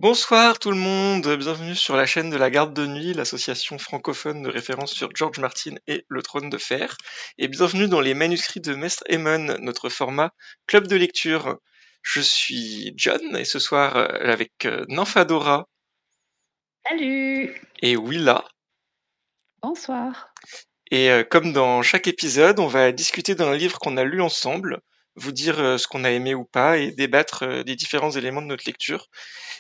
Bonsoir tout le monde, bienvenue sur la chaîne de la Garde de Nuit, l'association francophone de référence sur George Martin et le Trône de Fer, et bienvenue dans les manuscrits de Maître Aemon, notre format club de lecture. Je suis John et ce soir avec Nymphadora Salut! et Willa. Bonsoir. Et comme dans chaque épisode, on va discuter d'un livre qu'on a lu ensemble, vous dire ce qu'on a aimé ou pas et débattre des différents éléments de notre lecture.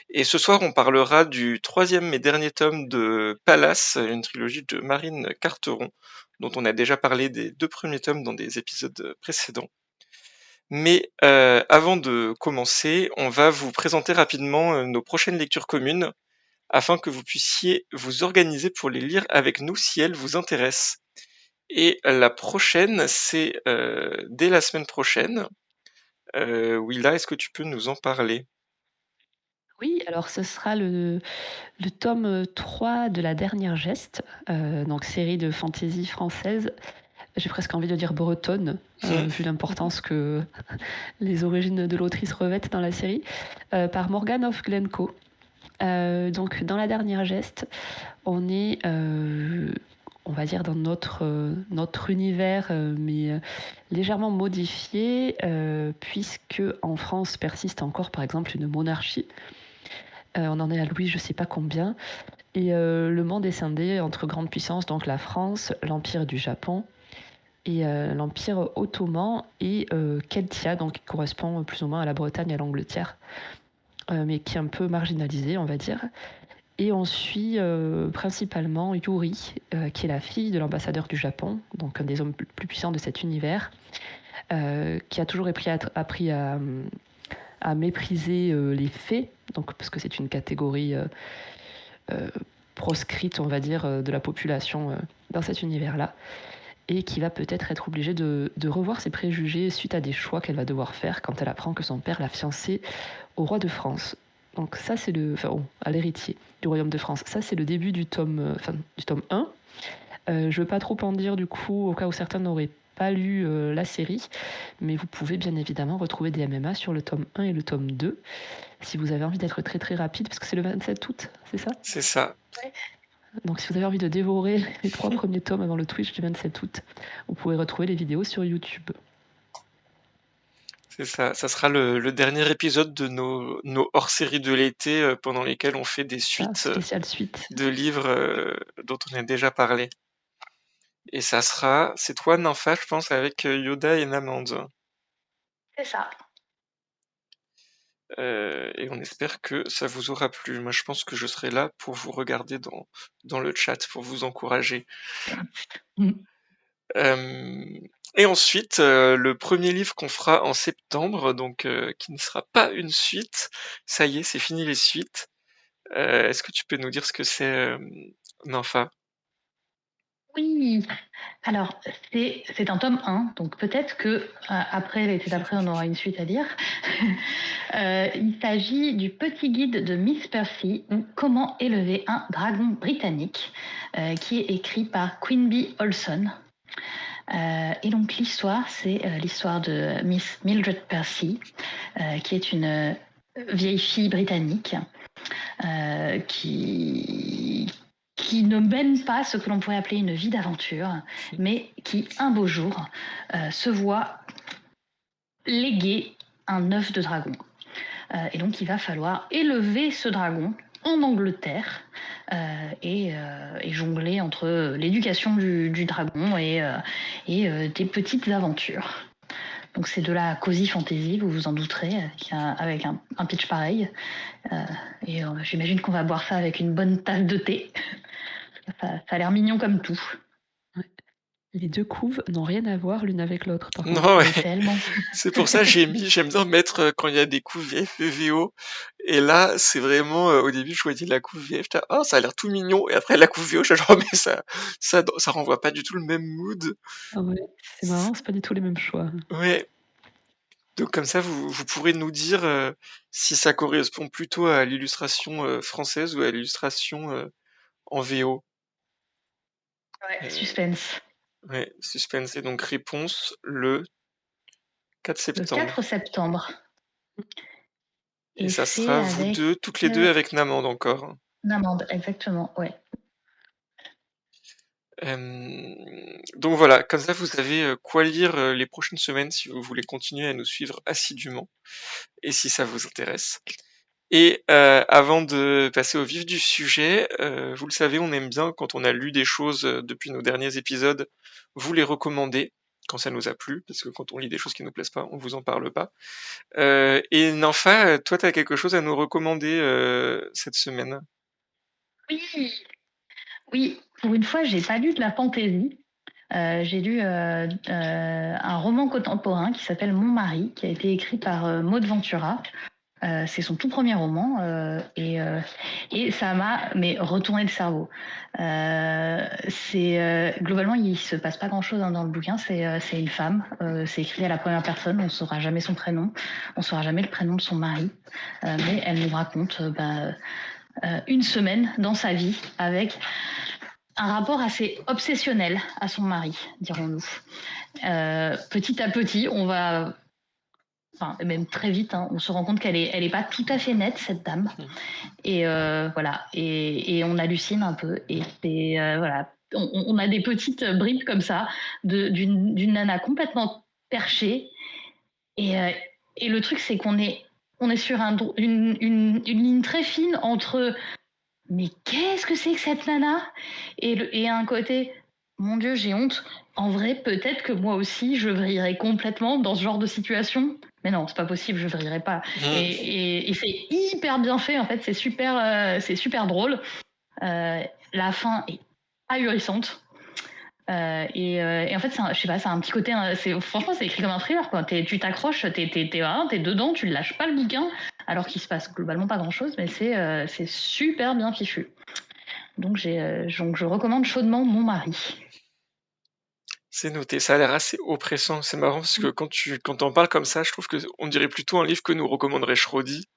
Et ce soir, on parlera du troisième et dernier tome de Pallas, une trilogie de Marine Carteron, dont on a déjà parlé des deux premiers tomes dans des épisodes précédents. Mais avant de commencer, on va vous présenter rapidement nos prochaines lectures communes, afin que vous puissiez vous organiser pour les lire avec nous si elles vous intéressent. Et la prochaine, c'est dès la semaine prochaine. Willa, est-ce que tu peux nous en parler? Oui, alors ce sera le tome 3 de La Dernière Geste, donc série de fantasy française. J'ai presque envie de dire bretonne, vu l'importance que les origines de l'autrice revêtent dans la série, par Morgan of Glencoe. Donc dans La Dernière Geste, on est, on va dire, dans notre univers, mais légèrement modifié, puisque en France persiste encore, par exemple, une monarchie. On en est à Louis, je sais pas combien. Et le monde est scindé entre grandes puissances, donc la France, l'Empire du Japon et l'Empire ottoman et Keltia, donc qui correspond plus ou moins à la Bretagne et à l'Angleterre, mais qui est un peu marginalisé, on va dire. Et on suit principalement Yuri, qui est la fille de l'ambassadeur du Japon, donc un des hommes plus puissants de cet univers, qui a toujours appris à mépriser les faits, donc, parce que c'est une catégorie euh, proscrite, on va dire, de la population dans cet univers-là, et qui va peut-être être obligée de revoir ses préjugés suite à des choix qu'elle va devoir faire quand elle apprend que son père l'a fiancée au roi de France. Donc ça, c'est à l'héritier du royaume de France. Ça, c'est le début du tome 1. Je ne veux pas trop en dire du coup, au cas où certains n'auraient pas lu la série, mais vous pouvez bien évidemment retrouver des MMA sur le tome 1 et le tome 2, si vous avez envie d'être très très rapide, parce que c'est le 27 août, c'est ça? C'est ça. Donc si vous avez envie de dévorer les 3 premiers tomes avant le Twitch du 27 août, vous pouvez retrouver les vidéos sur YouTube. C'est ça, ça sera le dernier épisode de nos hors-séries de l'été pendant lesquels on fait des Ça, suites spécial suite. de livres dont on a déjà parlé. Et ça sera, c'est toi Nympha, je pense, avec Yoda et Namande. C'est ça. Et on espère que ça vous aura plu. Moi, je pense que je serai là pour vous regarder dans le chat, pour vous encourager. Mm. Euh, et ensuite, le premier livre qu'on fera en septembre, donc qui ne sera pas une suite, ça y est, c'est fini les suites. Est-ce que tu peux nous dire ce que c'est, Nympha? Oui, alors c'est un tome 1, donc peut-être que après l'été d'après on aura une suite à lire. Il s'agit du petit guide de Miss Percy, ou Comment élever un dragon britannique, qui est écrit par Queenbee Olson. Et donc l'histoire, c'est l'histoire de Miss Mildred Percy, qui est une vieille fille britannique qui ne mène pas ce que l'on pourrait appeler une vie d'aventure, mais qui, un beau jour, se voit léguer un œuf de dragon. Et donc, il va falloir élever ce dragon en Angleterre et jongler entre l'éducation du dragon et des petites aventures. Donc, c'est de la cozy fantasy, vous vous en douterez, avec un pitch pareil. Et j'imagine qu'on va boire ça avec une bonne tasse de thé. Ça a l'air mignon comme tout. Ouais. Les deux couves n'ont rien à voir l'une avec l'autre, par contre. Non, Mais ouais. tellement. C'est pour ça que j'aime bien mettre quand il y a des coups VF et VO. Et là, c'est vraiment, au début, je voyais la couve VF, j'étais, oh, ça a l'air tout mignon. Et après, la couve VO, je genre, mais ça renvoie pas du tout le même mood. Ah ouais, c'est marrant, c'est pas du tout les mêmes choix. Ouais. Donc, comme ça, vous pourrez nous dire si ça correspond plutôt à l'illustration française ou à l'illustration en VO. Ouais, Euh, suspense. ouais, suspense. Et donc, réponse le 4 Le 4 septembre. septembre. Et Et ça c'est sera vous avec deux, toutes les deux avec Namande encore. Namande, exactement, ouais. Donc voilà, comme ça vous savez quoi lire les prochaines semaines si vous voulez continuer à nous suivre assidûment et si ça vous intéresse. Et avant de passer au vif du sujet, vous le savez, on aime bien quand on a lu des choses depuis nos derniers épisodes, vous les recommander quand ça nous a plu, parce que quand on lit des choses qui nous plaisent pas, on vous en parle pas. Et Nanfa, toi, t'as quelque chose à nous recommander cette semaine? Oui, oui, pour une fois, j'ai pas lu de la fantaisie. J'ai lu un roman contemporain qui s'appelle Mon mari, qui a été écrit par Maud Ventura. C'est son tout premier roman et ça m'a retourné le cerveau. Globalement il se passe pas grand chose dans le bouquin. C'est une femme. C'est écrit à la première personne. On saura jamais son prénom. On saura jamais le prénom de son mari. Mais elle nous raconte une semaine dans sa vie avec un rapport assez obsessionnel à son mari, dirons-nous. Petit à petit, on va enfin même très vite, hein, on se rend compte qu'elle est pas tout à fait nette, cette dame. Et voilà, et on hallucine un peu. Et c'est voilà, on a des petites bribes comme ça d'une nana complètement perchée. Et, euh, et le truc, c'est on est sur une ligne très fine entre mais qu'est-ce que c'est que cette nana et un côté mon Dieu, j'ai honte. En vrai, peut-être que moi aussi, je vrillerais complètement dans ce genre de situation. Mais non, c'est pas possible, je vrillerais pas. Et c'est hyper bien fait, en fait, c'est super drôle. La fin est ahurissante. Et en fait, je sais pas, c'est un petit côté. Franchement, c'est écrit comme un thriller, quoi. Tu t'accroches, t'es dedans, tu ne lâches pas le bouquin, alors qu'il se passe globalement pas grand chose, mais c'est super bien fichu. Donc, je recommande chaudement Mon mari. C'est noté, ça a l'air assez oppressant. C'est marrant parce que quand t'en parles comme ça, je trouve que on dirait plutôt un livre que nous recommanderait Shrody.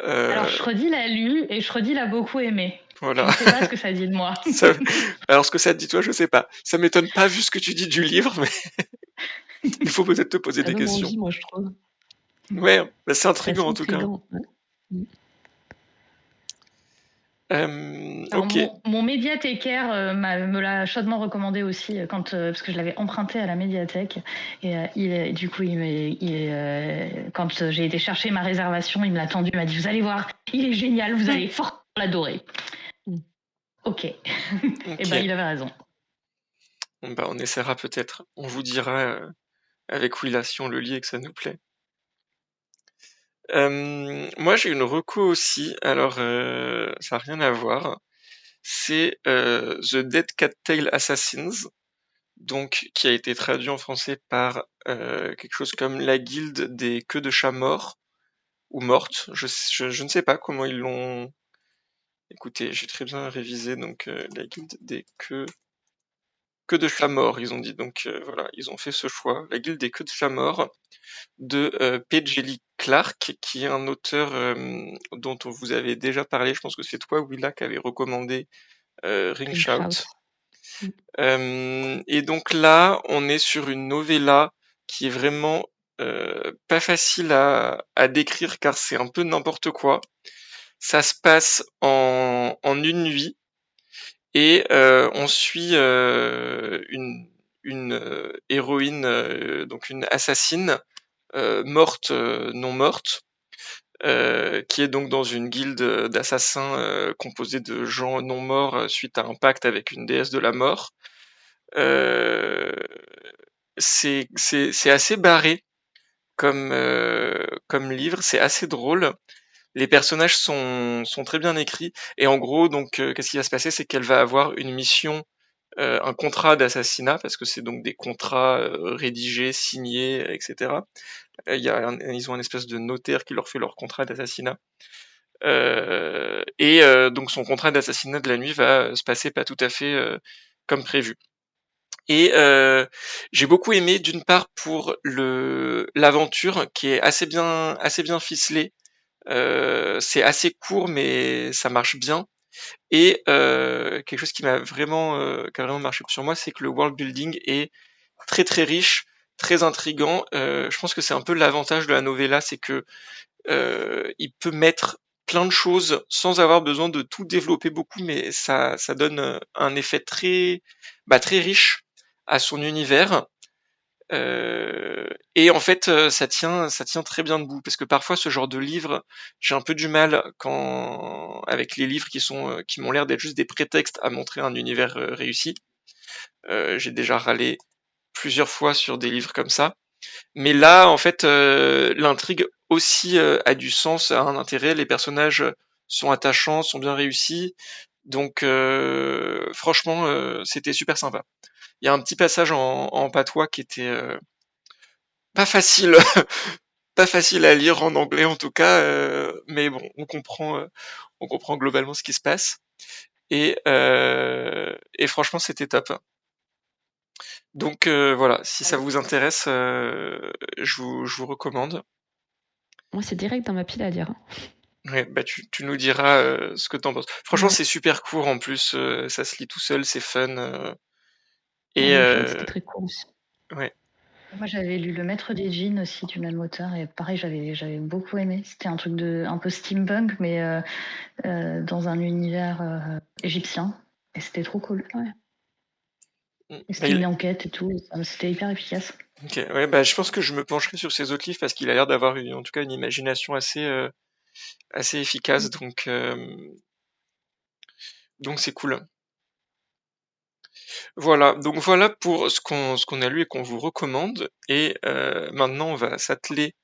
Alors, Euh, Shrody l'a lu et Shrody l'a beaucoup aimé. Je voilà. ne sais pas ce que ça dit de moi. Ça- Alors ce que ça te dit toi, je sais pas. Ça m'étonne pas vu ce que tu dis du livre, mais il faut peut-être te poser Ça des donne questions. envie, moi, je trouve. Ouais, bah, c'est C'est intriguant assez en tout cas. intriguant. Ouais. Alors, Ok. mon médiathécaire me l'a chaudement recommandé aussi parce que je l'avais emprunté à la médiathèque. Et du coup, quand j'ai été chercher ma réservation, il me l'a tendu, il m'a dit vous allez voir, il est génial, vous allez fort l'adorer. Ok. Et ben, Ok. il avait raison. Bon, bah, on essaiera peut-être. On vous dira avec Willa si on le lit et que ça nous plaît. Moi j'ai une reco aussi, alors ça n'a rien à voir. C'est The Dead Cat Tail Assassins, donc qui a été traduit en français par quelque chose comme la guilde des queues de chat morts ou mortes. Je ne sais pas comment ils l'ont. Écoutez, j'ai très bien révisé donc la guilde des queues de chat morts, ils ont dit. Donc voilà, ils ont fait ce choix, la guilde des queues de chat morts de P. Djeli Clark, qui est un auteur dont on vous avait déjà parlé. Je pense que c'est toi, Willa, qui avait recommandé Ring Ring Shout. Shout. Mm. Et donc là, on est sur une novella qui est vraiment pas facile à décrire car c'est un peu n'importe quoi. Ça se passe en une nuit et on suit une héroïne, donc une assassine, morte, non morte, qui est donc dans une guilde d'assassins composée de gens non morts suite à un pacte avec une déesse de la mort. Euh, c'est assez barré comme livre, c'est assez drôle. Les personnages sont très bien écrits et en gros donc qu'est-ce qui va se passer, c'est qu'elle va avoir une mission, un contrat d'assassinat parce que c'est donc des contrats rédigés, signés, etc. Ils ont un espèce de notaire qui leur fait leur contrat d'assassinat. Donc son contrat d'assassinat de la nuit va se passer pas tout à fait comme prévu. Et j'ai beaucoup aimé d'une part pour l'aventure qui est assez bien ficelée. C'est assez court mais ça marche bien. Et quelque chose qui a vraiment marché sur moi, c'est que le world building est très très riche très intriguant. Je pense que c'est un peu l'avantage de la novella, c'est que il peut mettre plein de choses sans avoir besoin de tout développer beaucoup, mais ça donne un effet très riche à son univers. Et en fait, ça tient très bien debout parce que parfois ce genre de livre, j'ai un peu du mal quand avec les livres qui m'ont l'air d'être juste des prétextes à montrer un univers réussi. J'ai déjà râlé plusieurs fois sur des livres comme ça. Mais là, en fait, l'intrigue aussi a du sens, a un intérêt. Les personnages sont attachants, sont bien réussis. Donc, franchement, c'était super sympa. Il y a un petit passage en patois qui était pas facile, pas facile à lire en anglais en tout cas, mais bon, on comprend globalement ce qui se passe. Et franchement, c'était top. Donc voilà, si ça vous intéresse, je vous recommande. Moi, c'est direct dans ma pile à lire, hein. Ouais, bah tu nous diras ce que t'en penses. Franchement, Ouais. c'est super court en plus, ça se lit tout seul, c'est fun. Ah Et oui, c'était très court aussi. ouais. Moi, j'avais lu Le Maître des Djinns aussi du même auteur et pareil, j'avais beaucoup aimé. C'était un truc un peu steampunk, mais dans un univers égyptien. Et c'était trop cool. Ouais. Et Bah, c'était une enquête et tout. C'était hyper efficace. ok, ouais, bah je pense que je me pencherai sur ces autres livres parce qu'il a l'air d'avoir en tout cas une imagination assez efficace, donc c'est cool. Voilà, donc voilà pour ce qu'on a lu et qu'on vous recommande. Et maintenant, on va s'atteler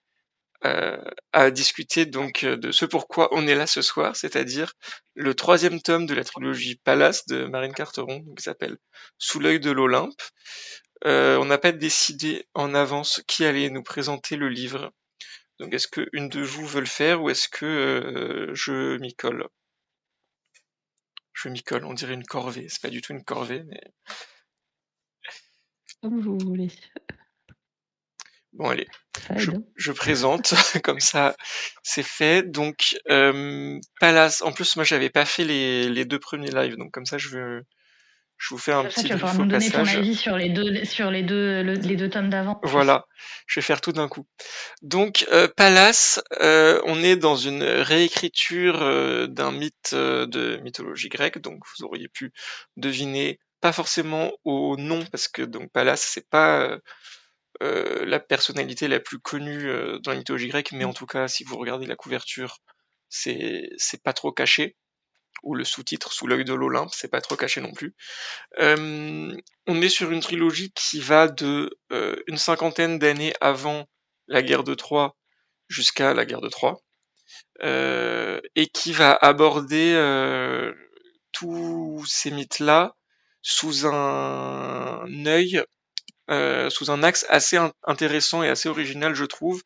à discuter donc de ce pourquoi on est là ce soir, c'est-à-dire le troisième tome de la trilogie Palace de Marine Carteron, donc, qui s'appelle Sous l'œil de l'Olympe. On n'a pas décidé en avance qui allait nous présenter le livre. Donc est-ce que une de vous veut le faire ou est-ce que je m'y colle? Je m'y colle, on dirait une corvée. C'est pas du tout une corvée, mais Comme vous voulez. bon allez. Ça aide, hein. Je présente, comme ça c'est fait. Donc Palace, en plus moi j'avais pas fait les deux premiers lives, donc comme ça je vous fais C'est un pour ça petit que tu vas brief pouvoir au nous donner ton passage. avis sur les deux tomes d'avant. En plus. Voilà, je vais faire tout d'un coup. Donc Palace, on est dans une réécriture d'un mythe de mythologie grecque, donc vous auriez pu deviner, pas forcément au nom, parce que donc Pallas c'est pas la personnalité la plus connue dans la mythologie grecque, mais en tout cas si vous regardez la couverture, c'est pas trop caché, ou le sous-titre Sous l'œil de l'Olympe, c'est pas trop caché non plus. On est sur une trilogie qui va de une cinquantaine d'années avant la guerre de Troie jusqu'à la guerre de Troie, et qui va aborder tous ces mythes-là sous un œil, sous un axe assez intéressant et assez original, je trouve,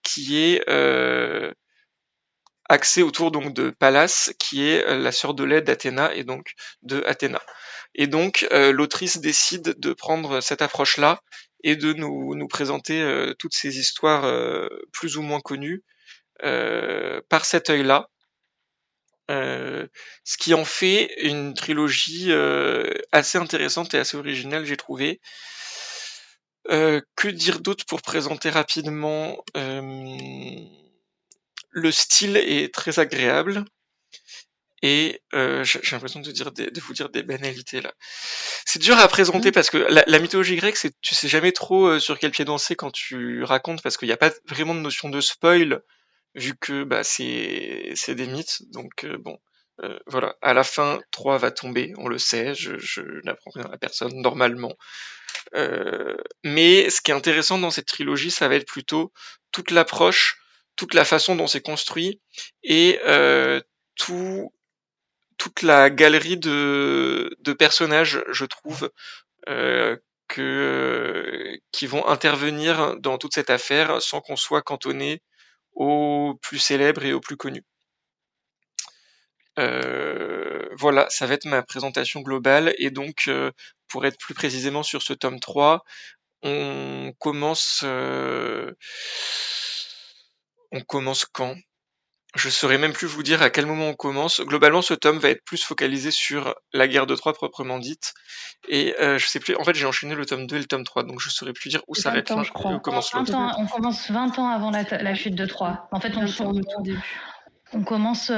qui est axé autour donc de Pallas, qui est la sœur de lait d'Athéna et donc de Athéna. Et donc l'autrice décide de prendre cette approche-là et de nous présenter toutes ces histoires plus ou moins connues par cet œil-là. Ce qui en fait une trilogie assez intéressante et assez originale, j'ai trouvé. Que dire d'autre pour présenter rapidement le style est très agréable et j'ai l'impression de vous dire des banalités là. C'est dur à présenter parce que la mythologie grecque, tu sais jamais trop sur quel pied danser quand tu racontes parce qu'il n'y a pas vraiment de notion de spoil vu que bah c'est des mythes. Donc bon, voilà. À la fin, Troie va tomber, on le sait. Je n'apprends rien à personne normalement. Mais ce qui est intéressant dans cette trilogie, ça va être plutôt toute l'approche, toute la façon dont c'est construit et tout toute la galerie de personnages, je trouve, euh, qui vont intervenir dans toute cette affaire sans qu'on soit cantonné aux plus célèbres et aux plus connus. Voilà, ça va être ma présentation globale et donc pour être plus précisément sur ce tome 3, on commence on commence quand? Je saurais même plus vous dire à quel moment on commence. Globalement, ce tome va être plus focalisé sur la guerre de Troie proprement dite. Et je sais plus, en fait j'ai enchaîné le tome 2 et le tome 3, donc je saurais plus dire où C'est 20 s'arrête ans, l'un je et où crois. commence l'autre. On commence 20 ans avant C'est la chute de Troie. En fait, 20 ans au tout début. on commence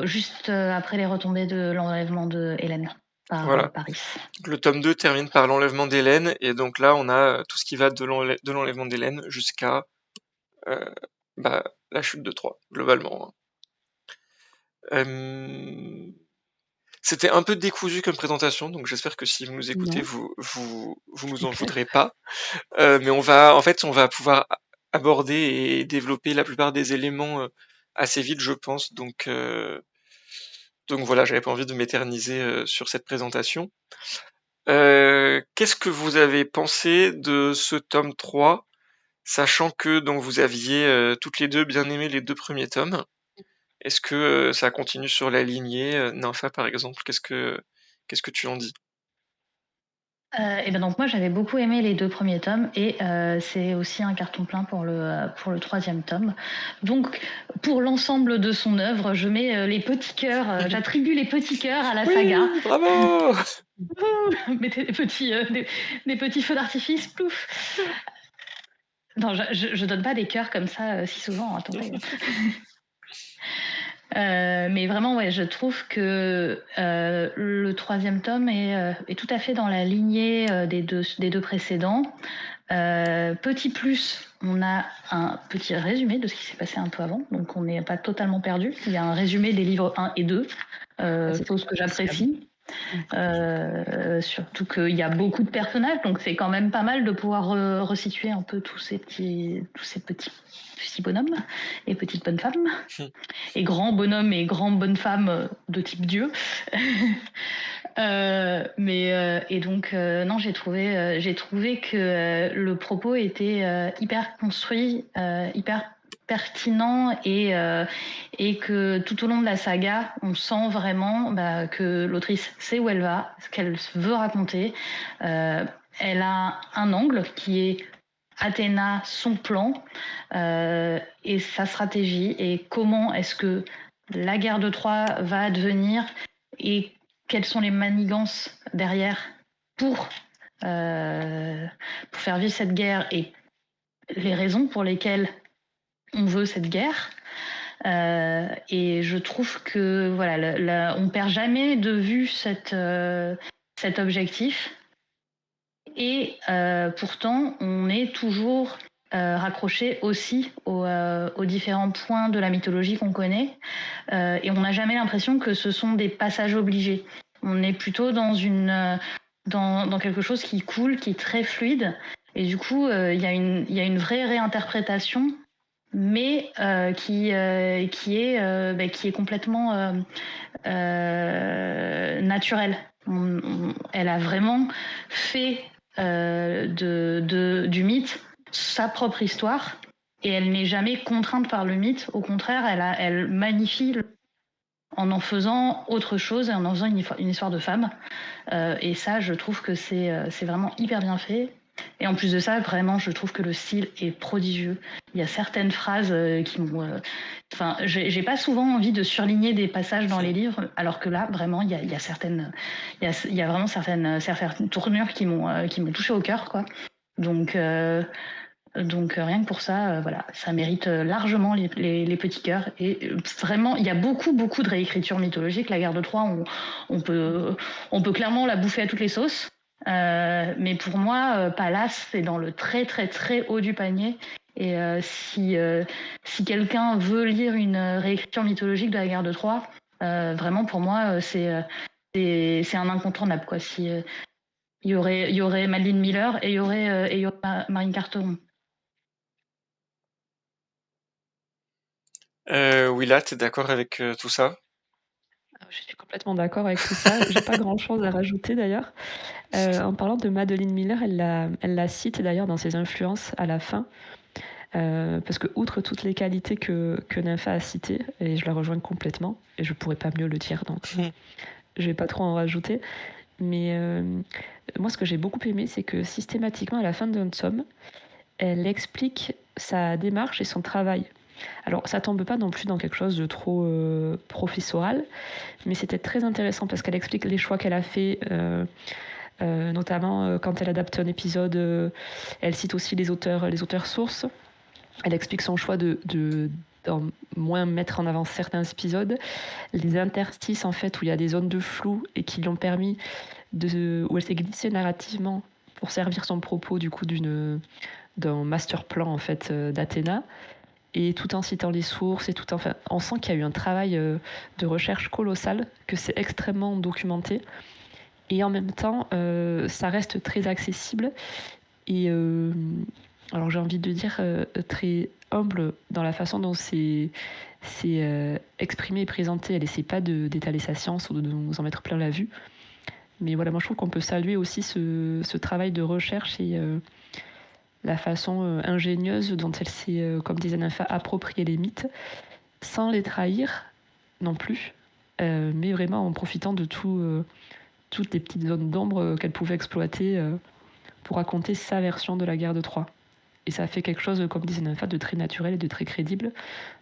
juste après les retombées de l'enlèvement de Hélène par Voilà. Paris. Le tome 2 termine par l'enlèvement d'Hélène, et donc là on a tout ce qui va de l'enlèvement d'Hélène jusqu'à la chute de Troie, globalement. C'était un peu décousu comme présentation, donc j'espère que si vous nous écoutez, Non, vous nous c'était en clair. voudrez pas. Mais on va pouvoir aborder et développer la plupart des éléments assez vite, je pense. Donc voilà, j'avais pas envie de m'éterniser sur cette présentation. Qu'est-ce que vous avez pensé de ce tome 3, sachant que donc vous aviez toutes les deux bien aimé les 2 premiers tomes? Est-ce que ça continue sur la lignée? Nympha par exemple, qu'est-ce que tu en dis? Et ben donc moi j'avais beaucoup aimé les 2 premiers tomes et c'est aussi un carton plein pour le 3e tome. Donc pour l'ensemble de son œuvre, je mets les petits cœurs, j'attribue les petits cœurs à la saga. Oui, bravo! Mettez des petits feux d'artifice, plouf. Non, je donne pas des cœurs comme ça si souvent, attendez. Mais vraiment, ouais, je trouve que le 3e tome est tout à fait dans la lignée des deux précédents. Petit plus, on a un petit résumé de ce qui s'est passé un peu avant, donc on n'est pas totalement perdu. Il y a un résumé des livres 1 et 2, C'est chose que j'apprécie. Surtout qu'il y a beaucoup de personnages, donc c'est quand même pas mal de pouvoir resituer un peu tous ces petits bonhommes et petites bonnes femmes, et grands bonhommes et grandes bonnes femmes de type Dieu. Et donc non, j'ai trouvé que le propos était hyper construit, hyper pertinent et que tout au long de la saga, on sent vraiment que l'autrice sait où elle va, ce qu'elle veut raconter. Elle a un angle qui est Athéna, son plan et sa stratégie et comment est-ce que la guerre de Troie va advenir et quelles sont les manigances derrière pour faire vivre cette guerre et les raisons pour lesquelles on veut cette guerre. Et je trouve que voilà, on perd jamais de vue cet objectif. Et pourtant, on est toujours raccroché aussi aux différents points de la mythologie qu'on connaît. Et on n'a jamais l'impression que ce sont des passages obligés. On est plutôt dans quelque chose qui coule, qui est très fluide. Et du coup, il y a une vraie réinterprétation, mais qui est complètement naturelle. Elle a vraiment fait du mythe sa propre histoire et elle n'est jamais contrainte par le mythe. Au contraire, elle magnifie en faisant autre chose et en faisant une histoire de femme. Et ça, je trouve que c'est vraiment hyper bien fait. Et en plus de ça, vraiment, je trouve que le style est prodigieux. Il y a certaines phrases qui m'ont... Enfin, j'ai pas souvent envie de surligner des passages dans les livres, alors que là, vraiment, il y a certaines... Il y a vraiment certaines tournures qui m'ont touché au cœur, quoi. Donc rien que pour ça, voilà, ça mérite largement les petits cœurs. Et vraiment, il y a beaucoup de réécriture mythologique. La guerre de Troie, on peut clairement la bouffer à toutes les sauces. Mais pour moi, Pallas, c'est dans le très très très haut du panier. Et si quelqu'un veut lire une réécriture mythologique de la guerre de Troie, vraiment pour moi, c'est un incontournable, quoi. Si il y aurait Madeline Miller et il y aurait Marine Carteron. Willa, t'es d'accord avec tout ça? Je suis complètement d'accord avec tout ça. J'ai pas grand-chose à rajouter d'ailleurs. En parlant de Madeline Miller, elle la cite d'ailleurs dans ses influences à la fin. Parce que outre toutes les qualités que Nympha a citées, et je la rejoins complètement, et je pourrais pas mieux le dire, donc je vais pas trop en rajouter. Mais moi, ce que j'ai beaucoup aimé, c'est que systématiquement, à la fin d'un tome, elle explique sa démarche et son travail. Alors, ça tombe pas non plus dans quelque chose de trop professoral, mais c'était très intéressant parce qu'elle explique les choix qu'elle a fait, notamment quand elle adapte un épisode. Elle cite aussi les auteurs sources. Elle explique son choix d'en moins mettre en avant certains épisodes, les interstices en fait où il y a des zones de flou et qui lui ont permis où elle s'est glissée narrativement pour servir son propos du coup d'un master plan en fait d'Athéna, et tout en citant les sources et enfin, on sent qu'il y a eu un travail de recherche colossal, que c'est extrêmement documenté, et en même temps ça reste très accessible et alors j'ai envie de dire très humble dans la façon dont c'est exprimé et présenté. Elle essaie pas d'étaler sa science ou de nous en mettre plein la vue, mais voilà, moi je trouve qu'on peut saluer aussi ce travail de recherche et la façon ingénieuse dont elle s'est, comme disait Nympha, approprier les mythes sans les trahir non plus, mais vraiment en profitant de toutes les petites zones d'ombre qu'elle pouvait exploiter pour raconter sa version de la guerre de Troie. Et ça fait quelque chose, comme disait Nympha, de très naturel et de très crédible,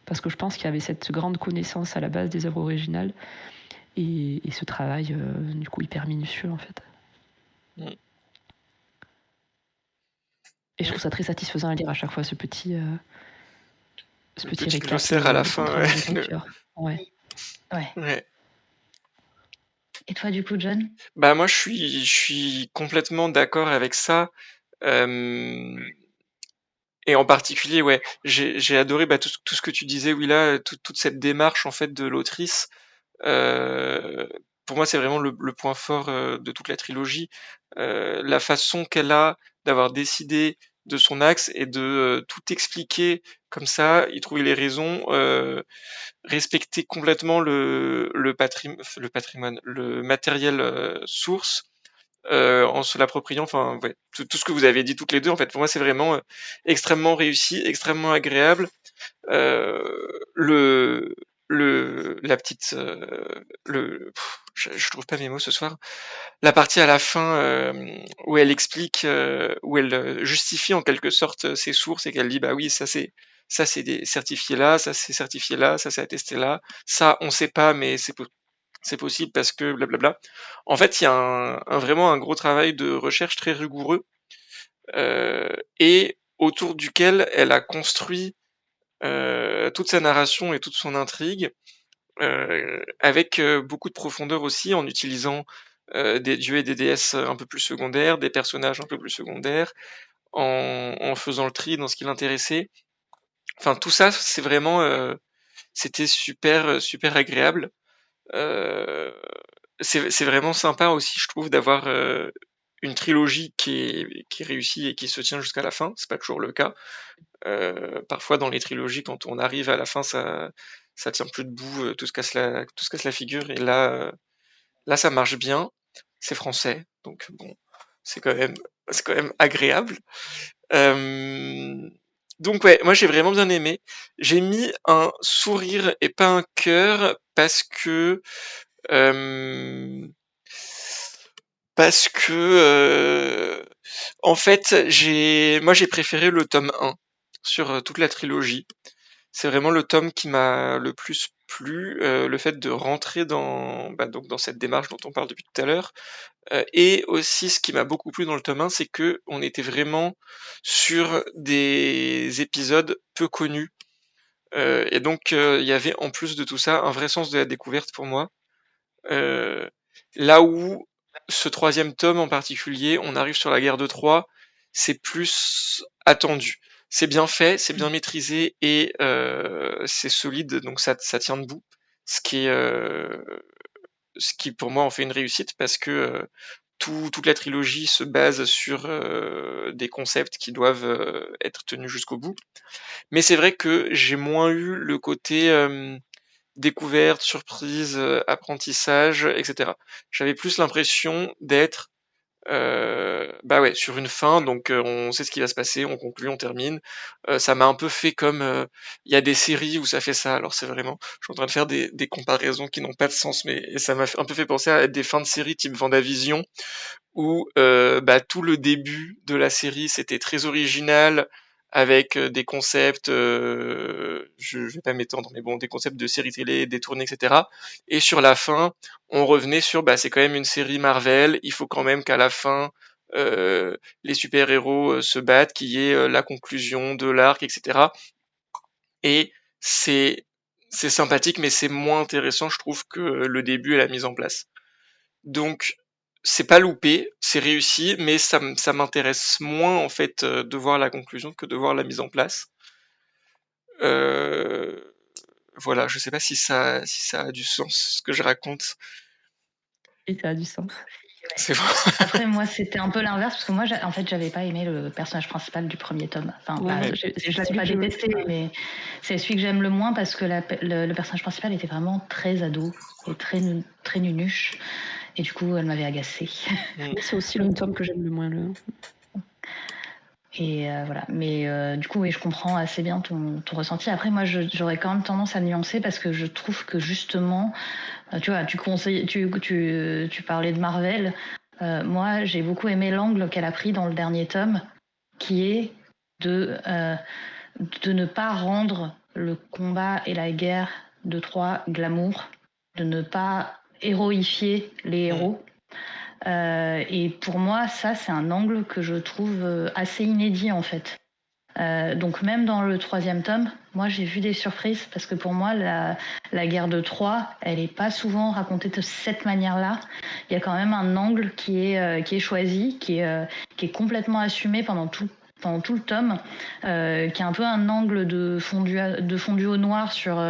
parce que je pense qu'il y avait cette grande connaissance à la base des œuvres originales et ce travail, du coup, hyper minutieux en fait. Mm. Et je trouve ça très satisfaisant à lire à chaque fois ce petit récap glossaire à la de fin. compte rendu de lecture. Ouais. Ouais. Et toi, du coup, John? Bah moi, je suis complètement d'accord avec ça. Et en particulier, ouais, j'ai adoré tout ce que tu disais, oui, là, toute cette démarche en fait de l'autrice. Pour moi, c'est vraiment le point fort de toute la trilogie. La façon qu'elle a d'avoir décidé de son axe et de tout expliquer comme ça, y trouver les raisons, respecter complètement le patrimoine, le matériel source, en se l'appropriant. Enfin, ouais, tout ce que vous avez dit toutes les deux, en fait, pour moi, c'est vraiment extrêmement réussi, extrêmement agréable. Le la petite je trouve pas mes mots ce soir. La partie à la fin où elle explique, où elle justifie en quelque sorte ses sources et qu'elle dit bah oui ça c'est certifié là, ça c'est certifié là, ça c'est attesté là, ça on sait pas mais c'est possible parce que blablabla. En fait, il y a vraiment un gros travail de recherche très rigoureux et autour duquel elle a construit toute sa narration et toute son intrigue, avec beaucoup de profondeur aussi, en utilisant des dieux et des déesses un peu plus secondaires, des personnages un peu plus secondaires, en faisant le tri dans ce qui l'intéressait. Enfin, tout ça, c'est vraiment, c'était super agréable. Euh, c'est vraiment sympa aussi, je trouve, d'avoir une trilogie qui est réussie et qui se tient jusqu'à la fin. C'est pas toujours le cas. Parfois dans les trilogies, quand on arrive à la fin, ça tient plus debout, tout se casse la figure. Et là, ça marche bien. C'est français, donc bon, c'est quand même, c'est quand même agréable. Euh, donc ouais, moi j'ai vraiment bien aimé. J'ai mis un sourire et pas un cœur euh, parce que en fait moi j'ai préféré le tome 1 sur toute la trilogie. C'est vraiment le tome qui m'a le plus plu, le fait de rentrer donc dans cette démarche dont on parle depuis tout à l'heure. Et aussi ce qui m'a beaucoup plu dans le tome 1, c'est que on était vraiment sur des épisodes peu connus. Et donc il y avait en plus de tout ça un vrai sens de la découverte pour moi. Euh, Là où ce troisième tome en particulier, on arrive sur la guerre de Troie, c'est plus attendu. C'est bien fait, c'est bien maîtrisé et c'est solide, donc ça tient debout. Ce qui est, ce qui pour moi en fait une réussite parce que toute la trilogie se base sur des concepts qui doivent être tenus jusqu'au bout. Mais c'est vrai que j'ai moins eu le côté découverte, surprise, apprentissage, etc. J'avais plus l'impression d'être bah ouais, sur une fin, donc on sait ce qui va se passer, on conclut, on termine. Ça m'a un peu fait comme il y a des séries où ça fait ça. Alors c'est vraiment, je suis en train de faire des comparaisons qui n'ont pas de sens, mais ça m'a un peu fait penser à des fins de séries type Vendavision, où bah, tout le début de la série c'était très original, avec des concepts, je vais pas m'étendre, mais bon, des concepts de séries télé détournées, etc. Et sur la fin, on revenait sur, bah, c'est quand même une série Marvel, il faut quand même qu'à la fin, les super-héros se battent, qu'il y ait la conclusion de l'arc, etc. Et c'est sympathique, mais c'est moins intéressant, je trouve, que le début et la mise en place. Donc, c'est pas loupé, c'est réussi, mais ça m'intéresse moins, en fait, de voir la conclusion que de voir la mise en place. Euh, voilà, je sais pas si ça a du sens, ce que je raconte. Et ça a du sens. C'est vrai. Après, moi, c'était un peu l'inverse, parce que moi, en fait, j'avais pas aimé le personnage principal du premier tome. Enfin, Ouais, bah, c'est je l'avais celui pas que je... détesté, mais c'est celui que j'aime le moins parce que le personnage principal était vraiment très ado et très nunuche. Et du coup, elle m'avait agacée. Moi, c'est aussi le tome que j'aime le moins. Et voilà. Mais du coup, oui, je comprends assez bien ton ressenti. Après, moi, j'aurais quand même tendance à nuancer parce que je trouve que justement, tu vois, tu parlais de Marvel. Moi, j'ai beaucoup aimé l'angle qu'elle a pris dans le dernier tome, qui est de ne pas rendre le combat et la guerre de Troie glamour, de ne pas héroïfier les héros. Et pour moi, ça, c'est un angle que je trouve assez inédit, en fait. Donc même dans le 3e tome, moi j'ai vu des surprises parce que pour moi la guerre de Troie, elle est pas souvent racontée de cette manière-là. Il y a quand même un angle qui est choisi, qui est complètement assumé pendant tout le tome, qui est un peu un angle de fondu au noir sur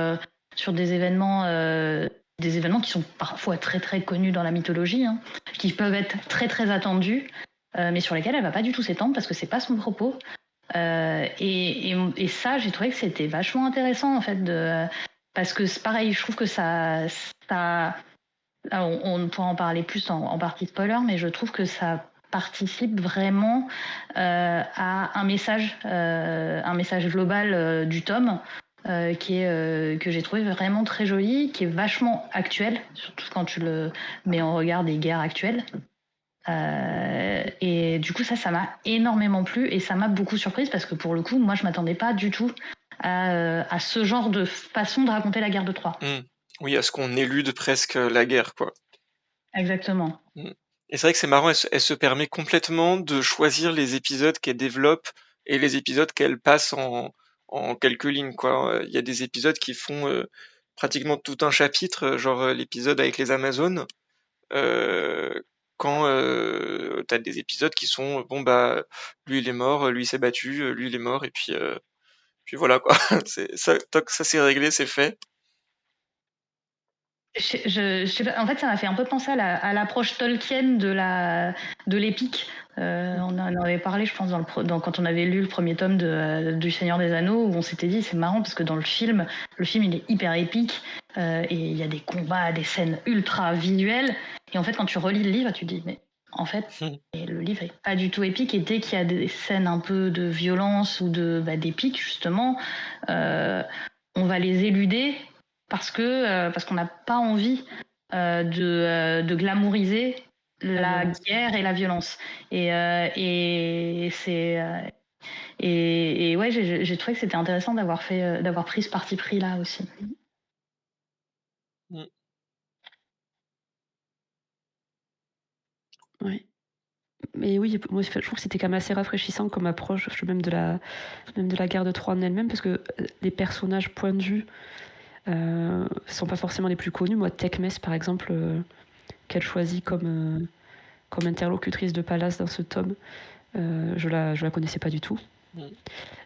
des événements qui sont parfois très très connus dans la mythologie, hein, qui peuvent être très très attendus, mais sur lesquels elle va pas du tout s'étendre parce que c'est pas son propos. Et ça, j'ai trouvé que c'était vachement intéressant en fait, parce que c'est pareil, je trouve que on pourra en parler plus en partie spoiler, mais je trouve que ça participe vraiment à un message global du tome. Que j'ai trouvé vraiment très joli, qui est vachement actuel, surtout quand tu le mets en regard des guerres actuelles. Et du coup, ça m'a énormément plu et ça m'a beaucoup surprise parce que pour le coup, moi, je m'attendais pas du tout à ce genre de façon de raconter la guerre de Troie. Oui, à ce qu'on élude presque la guerre, quoi. Exactement. Et c'est vrai que c'est marrant, elle se permet complètement de choisir les épisodes qu'elle développe et les épisodes qu'elle passe en quelques lignes, quoi. Il y a des épisodes qui font pratiquement tout un chapitre, genre l'épisode avec les Amazones, quand t'as des épisodes qui sont bon bah lui il est mort, lui il s'est battu, lui il est mort et puis voilà quoi. C'est ça, toc, ça c'est réglé, c'est fait. Je sais pas, en fait, ça m'a fait un peu penser à l'approche Tolkien de l'épique. On en avait parlé, je pense, quand on avait lu le premier tome du Seigneur des Anneaux, où on s'était dit, c'est marrant parce que dans le film il est hyper épique, et il y a des combats, des scènes ultra visuelles. Et en fait, quand tu relis le livre, tu te dis, mais en fait, le livre est pas du tout épique. Et dès qu'il y a des scènes un peu de violence ou d'épique, justement, on va les éluder parce qu'on n'a pas envie de glamouriser la guerre et la violence. Et ouais, j'ai trouvé que c'était intéressant d'avoir pris ce parti pris là aussi. Ouais. Mais oui, moi je trouve que c'était quand même assez rafraîchissant comme approche, même de la guerre de Troie en elle-même, parce que les personnages point de vue sont pas forcément les plus connus. Moi, Tecmès par exemple, qu'elle choisit comme interlocutrice de Pallas dans ce tome, je la connaissais pas du tout.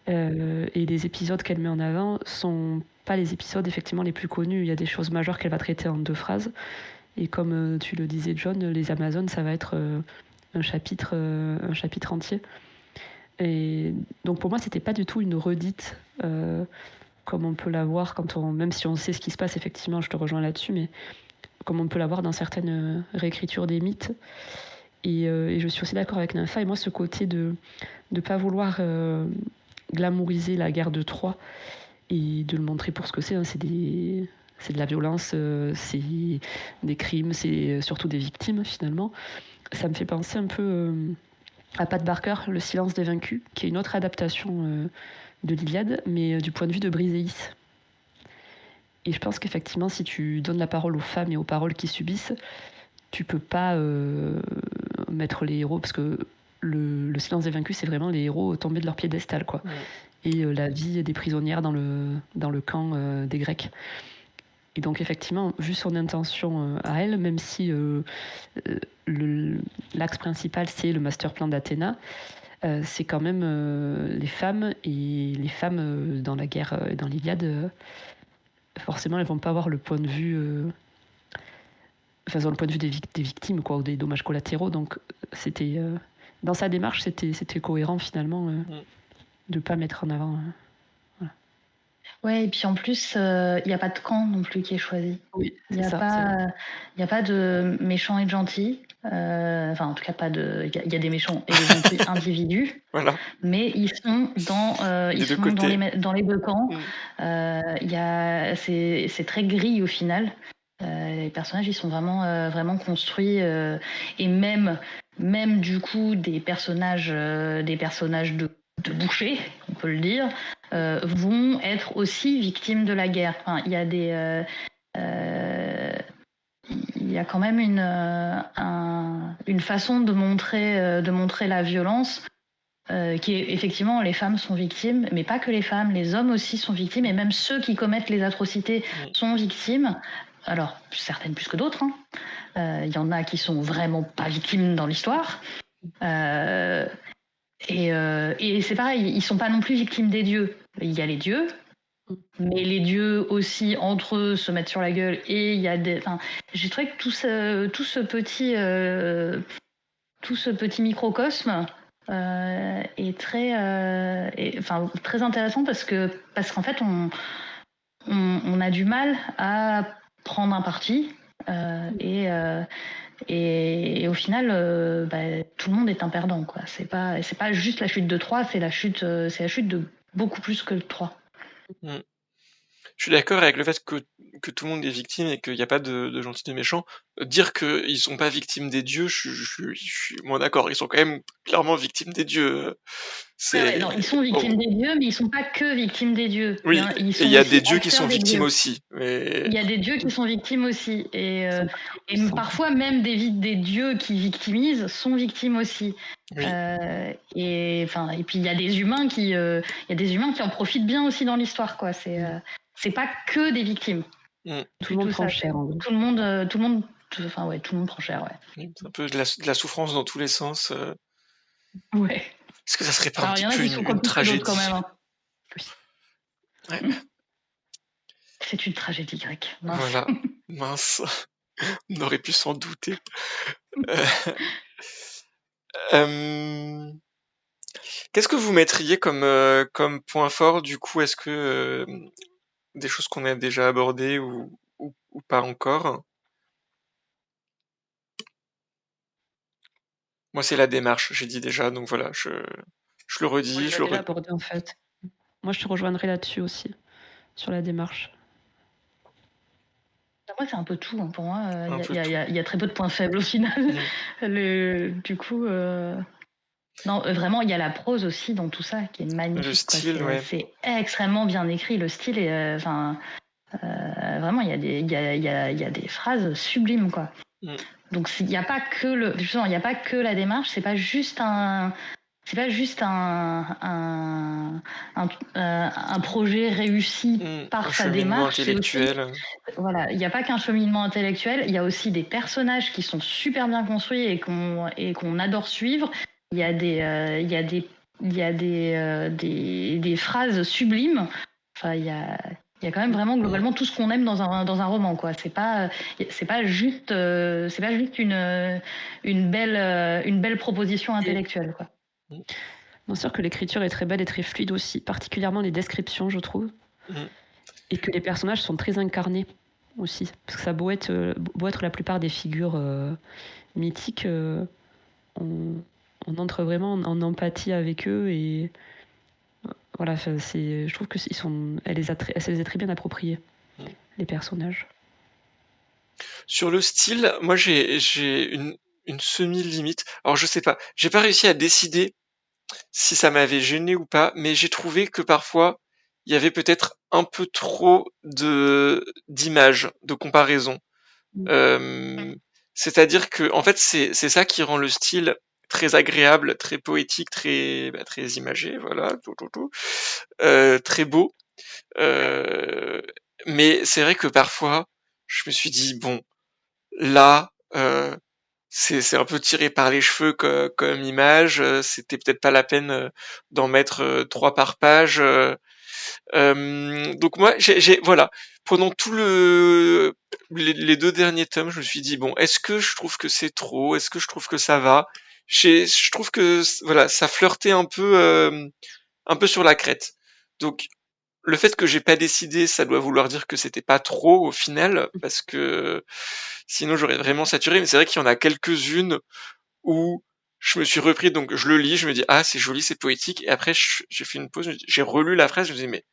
Et les épisodes qu'elle met en avant sont pas les épisodes effectivement les plus connus. Il y a des choses majeures qu'elle va traiter en 2 phrases. Et comme tu le disais, John, les Amazones, ça va être un chapitre entier. Et donc pour moi, c'était pas du tout une redite comme on peut l'avoir même si on sait ce qui se passe, effectivement, je te rejoins là-dessus, mais comme on peut l'avoir dans certaines réécritures des mythes. Et je suis aussi d'accord avec Nympha. Et moi, ce côté de ne pas vouloir glamouriser la guerre de Troie et de le montrer pour ce que c'est, hein, c'est de la violence, c'est des crimes, c'est surtout des victimes finalement. Ça me fait penser un peu à Pat Barker, Le silence des vaincus, qui est une autre adaptation de l'Iliade, mais du point de vue de Briseis. Et je pense qu'effectivement, si tu donnes la parole aux femmes et aux paroles qui subissent, tu peux pas mettre les héros, parce que le silence des vaincus, c'est vraiment les héros tombés de leur piédestal, quoi. Et la vie des prisonnières dans le camp des Grecs. Et donc effectivement, vu son intention à elle, même si l'axe principal c'est le master plan d'Athéna, c'est quand même les femmes, et les femmes dans la guerre, dans l'Iliade, forcément elles vont pas avoir le point de vue, enfin le point de vue des victimes, quoi, ou des dommages collatéraux. Donc c'était dans sa démarche, c'était cohérent finalement de pas mettre en avant. Ouais, et puis en plus, il n'y a pas de camp non plus qui est choisi. Oui, Il n'y c'est a, ça. y a pas de méchants et de gentils. Enfin, en tout cas, pas de. Il y a des méchants et des gentils individus, Voilà, mais ils sont des deux côtés. dans les deux camps. C'est très gris au final. Les personnages, ils sont vraiment construits. Et même du coup, des personnages de boucher, on peut le dire, vont être aussi victimes de la guerre. Enfin, il y a quand même une façon de montrer la violence qui est effectivement, les femmes sont victimes, mais pas que les femmes, les hommes aussi sont victimes, et même ceux qui commettent les atrocités sont victimes. Alors, certaines plus que d'autres. Il y en a qui sont vraiment pas victimes dans l'histoire. Et c'est pareil, ils sont pas non plus victimes des dieux. Il y a les dieux, mais les dieux aussi entre eux se mettent sur la gueule, et il y a des. Enfin, j'ai trouvé que tout ce petit microcosme est très intéressant, parce qu'en fait on a du mal à prendre un parti et au final tout le monde est un perdant, quoi. C'est pas juste la chute de Troie, c'est la chute de beaucoup plus que de Troie. Je suis d'accord avec le fait que tout le monde est victime et qu'il n'y a pas de gentils et de méchants. Dire qu'ils sont pas victimes des dieux, je suis moins d'accord. Ils sont quand même clairement victimes des dieux. Non, ils sont victimes des dieux, mais ils sont pas que victimes des dieux. Oui, Ils et sont il y a aussi des dieux qui acteurs sont des victimes dieux. aussi. Mais... Il y a des dieux qui sont victimes aussi. Et Sans- parfois, même des dieux qui victimisent sont victimes aussi. Oui. Et puis, il y a des humains qui en profitent bien aussi dans l'histoire, quoi. C'est pas que des victimes. Tout le monde prend cher. Tout le monde prend cher, ouais. C'est un peu de la souffrance dans tous les sens. Ouais. Est-ce que ça serait pas Alors, un il y petit en a peu qui sont une tragédie quand même. Ouais. C'est une tragédie grecque. Mince. Voilà, mince. On aurait pu s'en douter. Qu'est-ce que vous mettriez comme point fort, du coup? Est-ce que des choses qu'on a déjà abordées ou pas encore? Moi, c'est la démarche, j'ai dit déjà, donc voilà, je le redis, On l'a déjà abordé en fait. Moi, je te rejoindrai là-dessus aussi, sur la démarche. Moi, c'est un peu tout. Pour moi, il y a très peu de points faibles au final. Du coup, non, vraiment, il y a la prose aussi dans tout ça qui est magnifique. Le style, ouais. C'est extrêmement bien écrit. Le style est, vraiment, il y a des phrases sublimes, quoi. Donc, il n'y a pas que la démarche. C'est pas juste un projet réussi par sa démarche. Intellectuel. Voilà, il n'y a pas qu'un cheminement intellectuel, il y a aussi des personnages qui sont super bien construits et qu'on adore suivre. Il y a des phrases sublimes. Enfin, il y a quand même vraiment globalement tout ce qu'on aime dans un roman, quoi. C'est pas juste une belle proposition intellectuelle, quoi. Bien sûr que l'écriture est très belle et très fluide aussi, particulièrement les descriptions, je trouve. Et que les personnages sont très incarnés aussi. Parce que ça beau être la plupart des figures mythiques, on entre vraiment en empathie avec eux, et voilà, je trouve que elle se les a très bien appropriés, les personnages. Sur le style, moi j'ai une semi-limite. Alors je sais pas, j'ai pas réussi à décider si ça m'avait gêné ou pas, mais j'ai trouvé que parfois il y avait peut-être un peu trop de d'images, de comparaisons. Mmh. C'est-à-dire que en fait c'est ça qui rend le style très agréable, très poétique, très imagé, voilà, très beau. Euh, mais c'est vrai que parfois je me suis dit bon là c'est un peu tiré par les cheveux comme image. C'était peut-être pas la peine d'en mettre 3 par page. Donc moi, voilà, pendant tout les 2 derniers tomes, je me suis dit bon, est-ce que je trouve que c'est trop? Est-ce que je trouve que ça va? Je trouve que voilà, ça flirtait un peu sur la crête. Donc le fait que j'ai pas décidé, ça doit vouloir dire que c'était pas trop au final, parce que sinon j'aurais vraiment saturé. Mais c'est vrai qu'il y en a quelques-unes où je me suis repris, donc je le lis, je me dis ah c'est joli, c'est poétique, et après j'ai fait une pause, j'ai relu la phrase, je me dis mais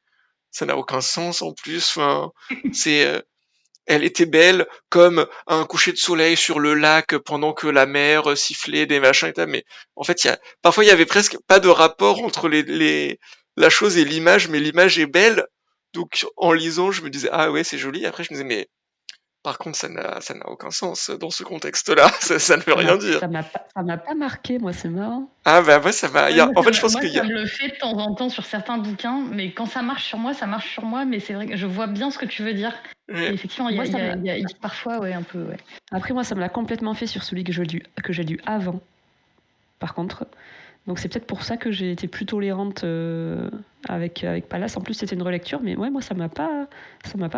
ça n'a aucun sens en plus. Enfin, c'est elle était belle comme un coucher de soleil sur le lac pendant que la mer sifflait des machins et tal. Mais en fait, parfois il y avait presque pas de rapport entre la chose et l'image, mais l'image est belle. Donc en lisant, je me disais ah ouais c'est joli. Après je me disais mais par contre ça n'a aucun sens dans ce contexte-là. Ça ne veut rien dire. Ça m'a pas marqué, moi, c'est marrant. Ah bah moi ça m'a. Ouais, En fait je pense moi, qu'il y ça a. me le fait de temps en temps sur certains bouquins, mais quand ça marche sur moi, ça marche sur moi. Mais c'est vrai que je vois bien ce que tu veux dire. Et Ouais. effectivement, il y Moi, ça me l'a... a parfois, ouais, un peu, ouais. Après, moi, ça me l'a complètement fait sur celui que j'ai lu avant, par contre. Donc c'est peut-être pour ça que j'ai été plus tolérante avec Pallas. En plus, c'était une relecture, mais ouais, moi, ça m'a pas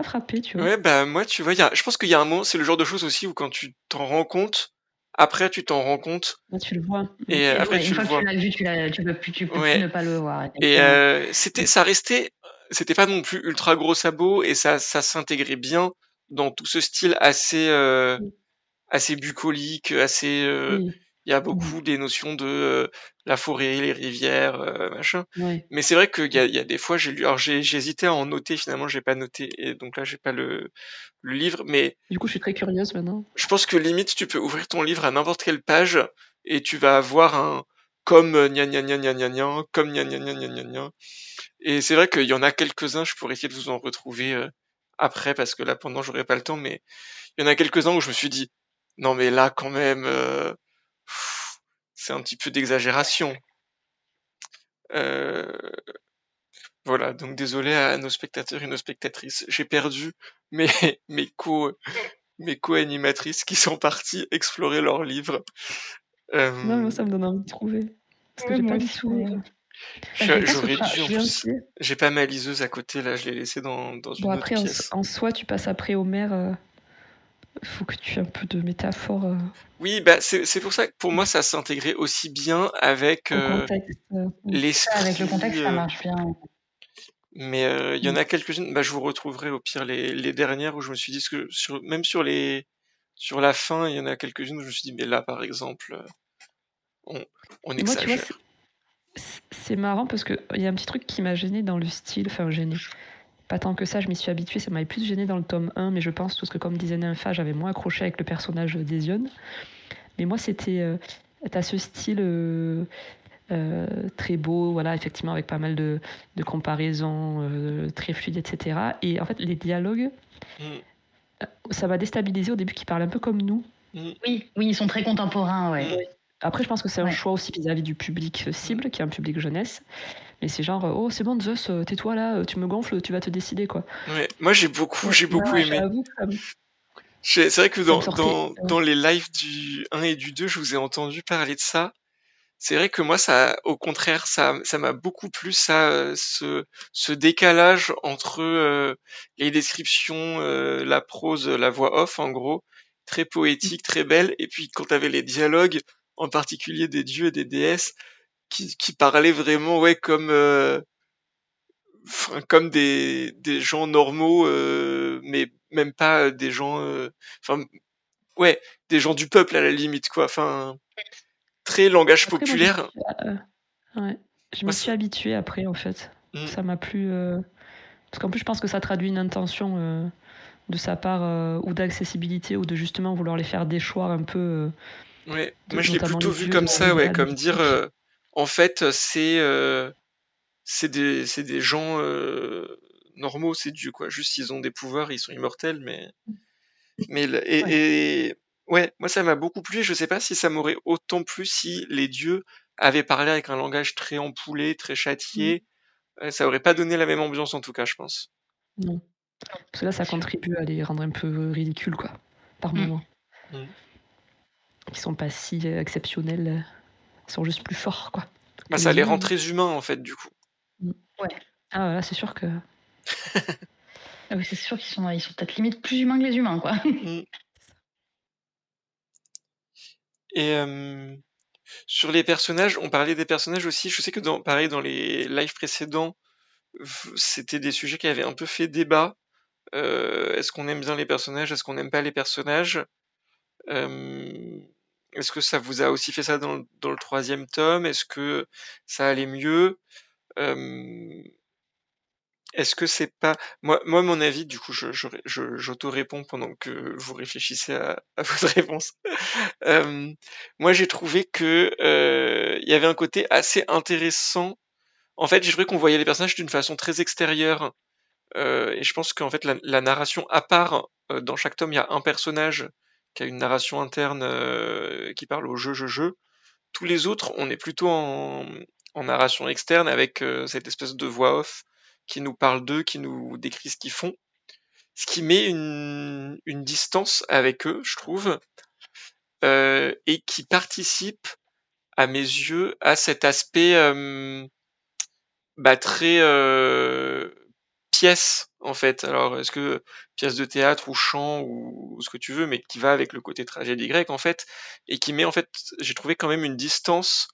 frappé, tu vois. Ouais, bah moi, tu vois, je pense qu'il y a un moment, c'est le genre de choses aussi où quand tu t'en rends compte, après tu t'en rends compte, Là, tu le vois. et Et après ouais, une tu le fois que tu vois. l'as vu, tu peux plus Ouais. ne pas le voir, Et effectivement. c'était pas non plus ultra gros sabot, et ça s'intégrait bien dans tout ce style assez bucolique, Oui, il y a mhm, beaucoup des notions de la forêt, les rivières, machin. ouais. Mais c'est vrai qu'il y a des fois, j'ai lu, alors j'ai hésité à en noter, finalement j'ai pas noté, et donc là j'ai pas le livre, mais Du coup, je suis très curieuse maintenant. je pense que limite, tu peux ouvrir ton livre à n'importe quelle page et tu vas avoir un comme gna gna gna gna gna gna, comme gna gna gna gna gna gna. Et c'est vrai qu'il y en a quelques-uns, je pourrais essayer de vous en retrouver après parce que là pendant j'aurai pas le temps, mais il y en a quelques-uns où je me suis dit non mais là quand même c'est un petit peu d'exagération. Euh, voilà, donc désolé à nos spectateurs et nos spectatrices, j'ai perdu mes mes co mes co-animatrices qui sont parties explorer leurs livres. Non, moi, Euh, ça me donne envie de trouver. Parce que Ouais, j'ai moi pas du aussi. tout. Bah, je l'ai pas sous J'aurais dû Je en viens plus. aussi. J'ai pas ma liseuse à côté là, je l'ai laissée dans Bon, une autre après, pièce. en soi, tu passes après Homer. Faut que tu aies un peu de métaphore Oui, bah c'est pour ça que pour moi ça s'intégrait aussi bien avec au contexte. Avec le l'esprit. contexte, ça marche bien. Mais il y en a quelques-unes. Bah je vous retrouverai au pire les dernières où je me suis dit que même sur la fin, il y en a quelques-unes où je me suis dit mais là par exemple on on Et moi, tu vois, exagère. c'est marrant parce qu'il y a un petit truc qui m'a gêné dans le style. Enfin, gêné. Pas tant que ça, je m'y suis habituée. Ça m'avait plus gêné dans le tome 1, mais je pense parce que, comme disait Nympha, j'avais moins accroché avec le personnage d'Hésione. Mais moi, c'était. T'as ce style très beau, voilà, effectivement, avec pas mal de comparaisons, très fluides, etc. Et en fait, les dialogues, Mm, ça m'a déstabilisé au début, qu'ils parlent un peu comme nous. mm, Oui, oui, ils sont très contemporains, ouais. mm, Après, je pense que c'est un Ouais. choix aussi vis-à-vis du public mm. cible, qui est un public jeunesse. Mais c'est genre, oh, c'est bon, Zeus, tais-toi là, tu me gonfles, tu vas te décider, quoi. Ouais, moi j'ai Et beaucoup aimé. j'avoue que C'est vrai que ça me sortait. dans les lives du 1 et du 2, je vous ai entendu parler de ça. C'est vrai que moi, ça, au contraire, ça m'a beaucoup plu, ça, ce décalage entre les descriptions, la prose, la voix off, en gros, très poétique, très belle, et puis quand t'avais les dialogues, en particulier des dieux et des déesses, qui parlaient vraiment, ouais, comme des gens normaux, mais même pas des gens, enfin, ouais, des gens du peuple à la limite, quoi. Enfin, très langage Après, moi, je me populaire. suis, ouais, je Moi, m'y suis habituée après, en fait. mm, Ça m'a plu. Parce qu'en plus, je pense que ça traduit une intention de sa part, ou d'accessibilité, ou de justement vouloir les faire déchoir un peu Ouais, moi je l'ai notamment plutôt les vu dieux comme de ça, ouais, rival comme dire, mythiques. en fait, c'est des gens normaux, ces dieux, quoi. Juste, ils ont des pouvoirs, ils sont immortels, Ouais. et ouais, moi ça m'a beaucoup plu. Je sais pas si ça m'aurait autant plu si les dieux avaient parlé avec un langage très ampoulé, très Mm. châtié. Ça aurait pas donné la même ambiance en tout cas, je pense. Non. Parce que là, ça C'est sûr. contribue à les rendre un peu ridicules, quoi, par Mm. moment. Mm. Ils sont pas si exceptionnels, ils sont juste plus forts, quoi, Bah, que ça les les humains, rend hein. très humains en fait, du coup. Mm. Ouais. Ah, là, c'est sûr que. Ah oui, c'est sûr ils sont peut-être limite plus humains que les humains, quoi. Mm. Et sur les personnages, on parlait des personnages aussi. Je sais que pareil, dans les lives précédents, c'était des sujets qui avaient un peu fait débat. Est-ce qu'on aime bien les personnages? Est-ce qu'on n'aime pas les personnages? Euh, Est-ce que ça vous a aussi fait ça dans le troisième tome? Est-ce que ça allait mieux? Euh, Est-ce que c'est pas moi mon avis, du coup, j'auto-réponds pendant que vous réfléchissez à votre réponse. Euh, Moi, j'ai trouvé que il y avait un côté assez intéressant. En fait, j'ai trouvé qu'on voyait les personnages d'une façon très extérieure. Et je pense qu'en fait, la narration à part, dans chaque tome, il y a un personnage qui a une narration interne qui parle au jeu. Tous les autres, on est plutôt en narration externe avec cette espèce de voix off qui nous parle d'eux, qui nous décrit ce qu'ils font. Ce qui met une distance avec eux, je trouve, et qui participe, à mes yeux, à cet aspect très pièce en fait. Alors est-ce que pièce de théâtre ou chant ou ce que tu veux, mais qui va avec le côté tragédie grecque en fait, et qui met en fait, j'ai trouvé quand même une distance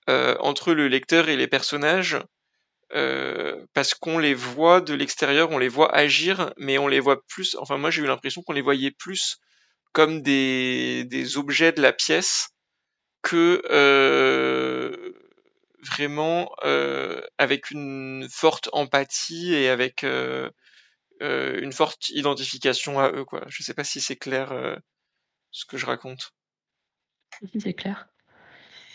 entre le lecteur et les personnages, parce qu'on les voit de l'extérieur, on les voit agir, mais on les voit plus. Enfin moi j'ai eu l'impression qu'on les voyait plus comme des objets de la pièce que vraiment avec une forte empathie et avec une forte identification à eux, quoi. Je sais pas si c'est clair ce que je raconte. Si, c'est clair.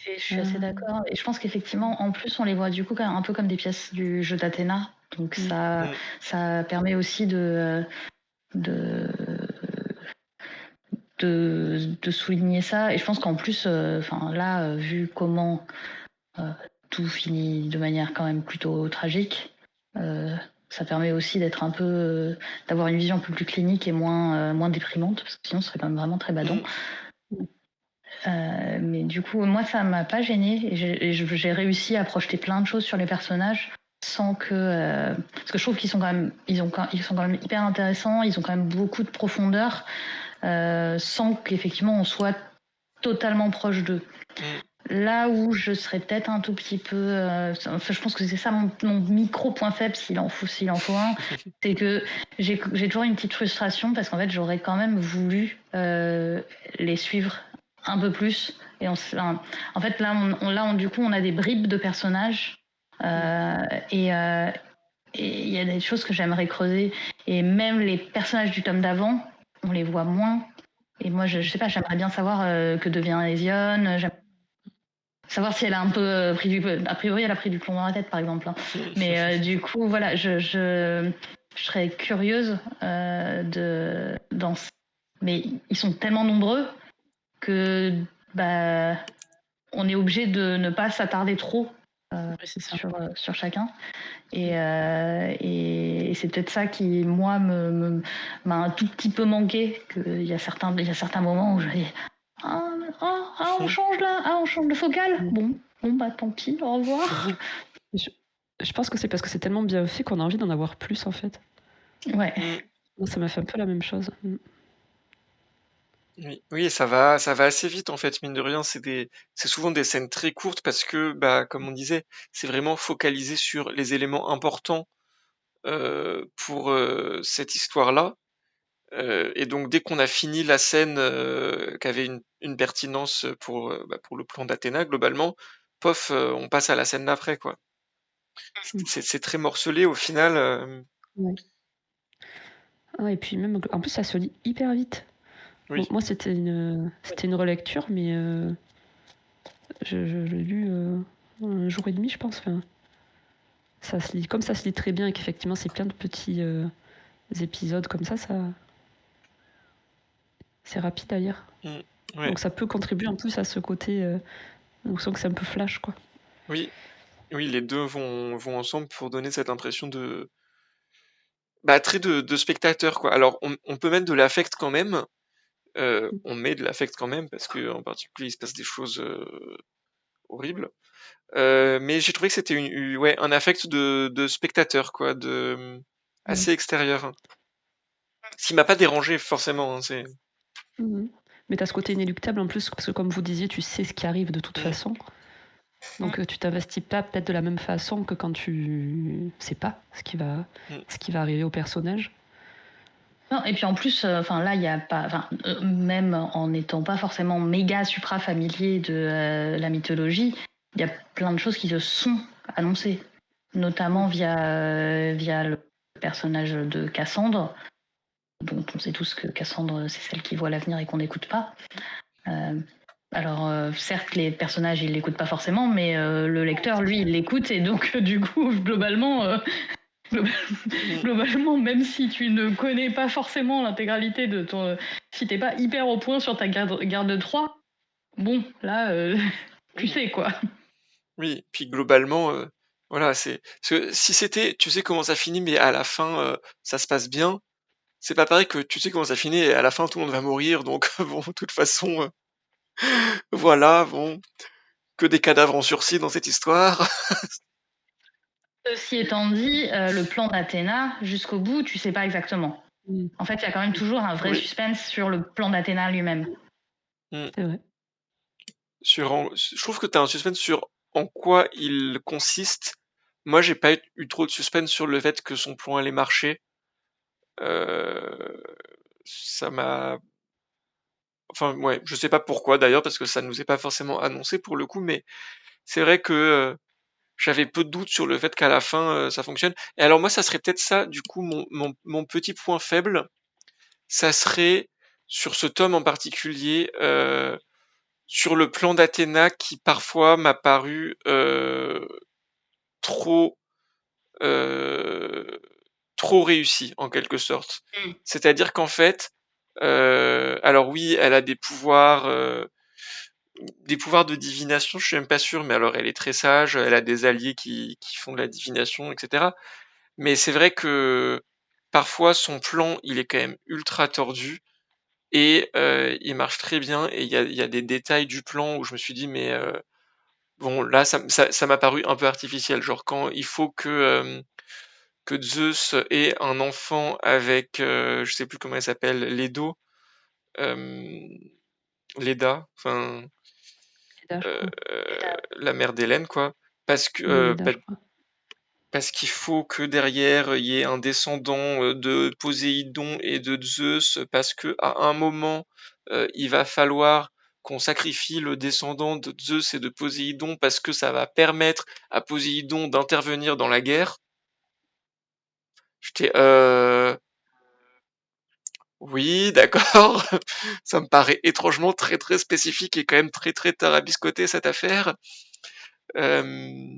Et je suis assez Euh, d'accord. Et je pense qu'effectivement, en plus, on les voit du coup un peu comme des pièces du jeu d'Athéna. Donc mm. Mm, ça permet aussi de, de souligner ça. Et je pense qu'en plus, là, vu comment euh, tout finit de manière quand même plutôt tragique, euh, ça permet aussi d'être un peu, d'avoir une vision un peu plus clinique et moins déprimante, parce que sinon, ce serait quand même vraiment très badant. mm, Mais du coup, moi, ça m'a pas gênée et j'ai réussi à projeter plein de choses sur les personnages sans que, parce que je trouve qu'ils sont quand même, ils sont quand même hyper intéressants, ils ont quand même beaucoup de profondeur, sans qu'effectivement on soit totalement proche d'eux. mm. Là où je serais peut-être un tout petit peu, je pense que c'est ça mon micro point faible s'il en faut un, c'est que j'ai toujours une petite frustration parce qu'en fait j'aurais quand même voulu les suivre un peu plus. Et en fait là du coup on a des bribes de personnages euh, et il y a des choses que j'aimerais creuser. Et même les personnages du tome d'avant, on les voit moins. Et moi, je sais pas, j'aimerais bien savoir que devient Ezion, savoir si elle a un peu pris du. A priori, elle a pris du plomb dans la tête, par exemple, hein. Mais du coup, voilà, je serais curieuse mais ils sont tellement nombreux que bah, on est obligé de ne pas s'attarder trop Oui, c'est ça. sur chacun. Et c'est peut-être ça qui, moi, m'a un tout petit peu manqué. Il y a certains moments où je dis on change là, on change de focal. Mm. Bon, bah tant pis, au revoir. Je, je pense que c'est parce que c'est tellement bien fait qu'on a envie d'en avoir plus, en fait. Ouais. Mm. Moi, ça m'a fait un peu la même chose. Mm. Oui, oui, ça va assez vite en fait, mine de rien. C'est souvent des scènes très courtes parce que, bah, comme on disait, c'est vraiment focalisé sur les éléments importants pour cette histoire-là. Et donc dès qu'on a fini la scène qui avait une pertinence pour le plan d'Athéna globalement, pof, on passe à la scène d'après quoi. Mm. C'est très morcelé au final. Ouais. Ah, et puis même, en plus, ça se lit hyper vite. Oui. Moi, c'était une relecture, mais je l'ai lu un jour et demi, je pense. Enfin, ça se lit, comme ça se lit très bien et qu'effectivement, c'est plein de petits épisodes comme ça, c'est rapide à lire. Ouais. Donc ça peut contribuer en plus à ce côté, on sent que c'est un peu flash, quoi. Oui, les deux vont ensemble pour donner cette impression de très de spectateur, quoi. Alors on peut mettre de l'affect quand même, on met de l'affect quand même parce que en particulier il se passe des choses horribles. Mais j'ai trouvé que c'était ouais, un affect de spectateur, quoi, assez extérieur. Ce qui m'a pas dérangé forcément, hein, c'est. Mais t'as ce côté inéluctable en plus, parce que comme vous disiez, tu sais ce qui arrive de toute façon. Donc tu t'investis pas peut-être de la même façon que quand tu sais pas ce qui va arriver au personnage. Non, et puis en plus, là, il y a pas, même en n'étant pas forcément méga supra familier de la mythologie, il y a plein de choses qui se sont annoncées, notamment via le personnage de Cassandre, dont on sait tous que Cassandre, c'est celle qui voit l'avenir et qu'on n'écoute pas. Alors, certes, les personnages, ils l'écoutent pas forcément, mais le lecteur, lui, il l'écoute, et donc, du coup, globalement, même si tu ne connais pas forcément l'intégralité de ton... si t'es pas hyper au point sur ta garde 3, bon, là, tu sais, quoi. Oui, puis globalement, voilà, c'est parce que si c'était, tu sais comment ça finit, mais à la fin, ça se passe bien, c'est pas pareil que tu sais comment ça finit et à la fin tout le monde va mourir, donc bon, de toute façon, voilà, bon, que des cadavres en sursis dans cette histoire. Ceci étant dit, le plan d'Athéna, jusqu'au bout, tu sais pas exactement. En fait, il y a quand même toujours un vrai Oui. suspense sur le plan d'Athéna lui-même. C'est vrai. Je trouve que t'as un suspense sur en quoi il consiste. Moi, j'ai pas eu trop de suspense sur le fait que son plan allait marcher. Ça m'a. Enfin, ouais, je sais pas pourquoi d'ailleurs, parce que ça nous est pas forcément annoncé pour le coup, mais c'est vrai que j'avais peu de doutes sur le fait qu'à la fin ça fonctionne. Et alors moi, ça serait peut-être ça, du coup, mon petit point faible, ça serait sur ce tome en particulier, sur le plan d'Athéna qui parfois m'a paru trop euh, trop réussi en quelque sorte. C'est-à-dire qu'en fait, alors oui, elle a des pouvoirs de divination, je suis même pas sûr, mais alors elle est très sage, elle a des alliés qui font de la divination, etc. Mais c'est vrai que parfois son plan, il est quand même ultra tordu et il marche très bien et il y a des détails du plan où je me suis dit mais bon là ça m'a paru un peu artificiel, genre quand il faut que Zeus ait un enfant avec je sais plus comment elle s'appelle, euh, Leda, enfin Leda, je crois. la mère d'Hélène quoi, parce que Oui, Leda, je crois. parce qu'il faut que derrière il y ait un descendant de Poséidon et de Zeus, parce que à un moment il va falloir qu'on sacrifie le descendant de Zeus et de Poséidon parce que ça va permettre à Poséidon d'intervenir dans la guerre. J'étais oui, d'accord. Ça me paraît étrangement très très spécifique et quand même très très tarabiscoté cette affaire. Euh,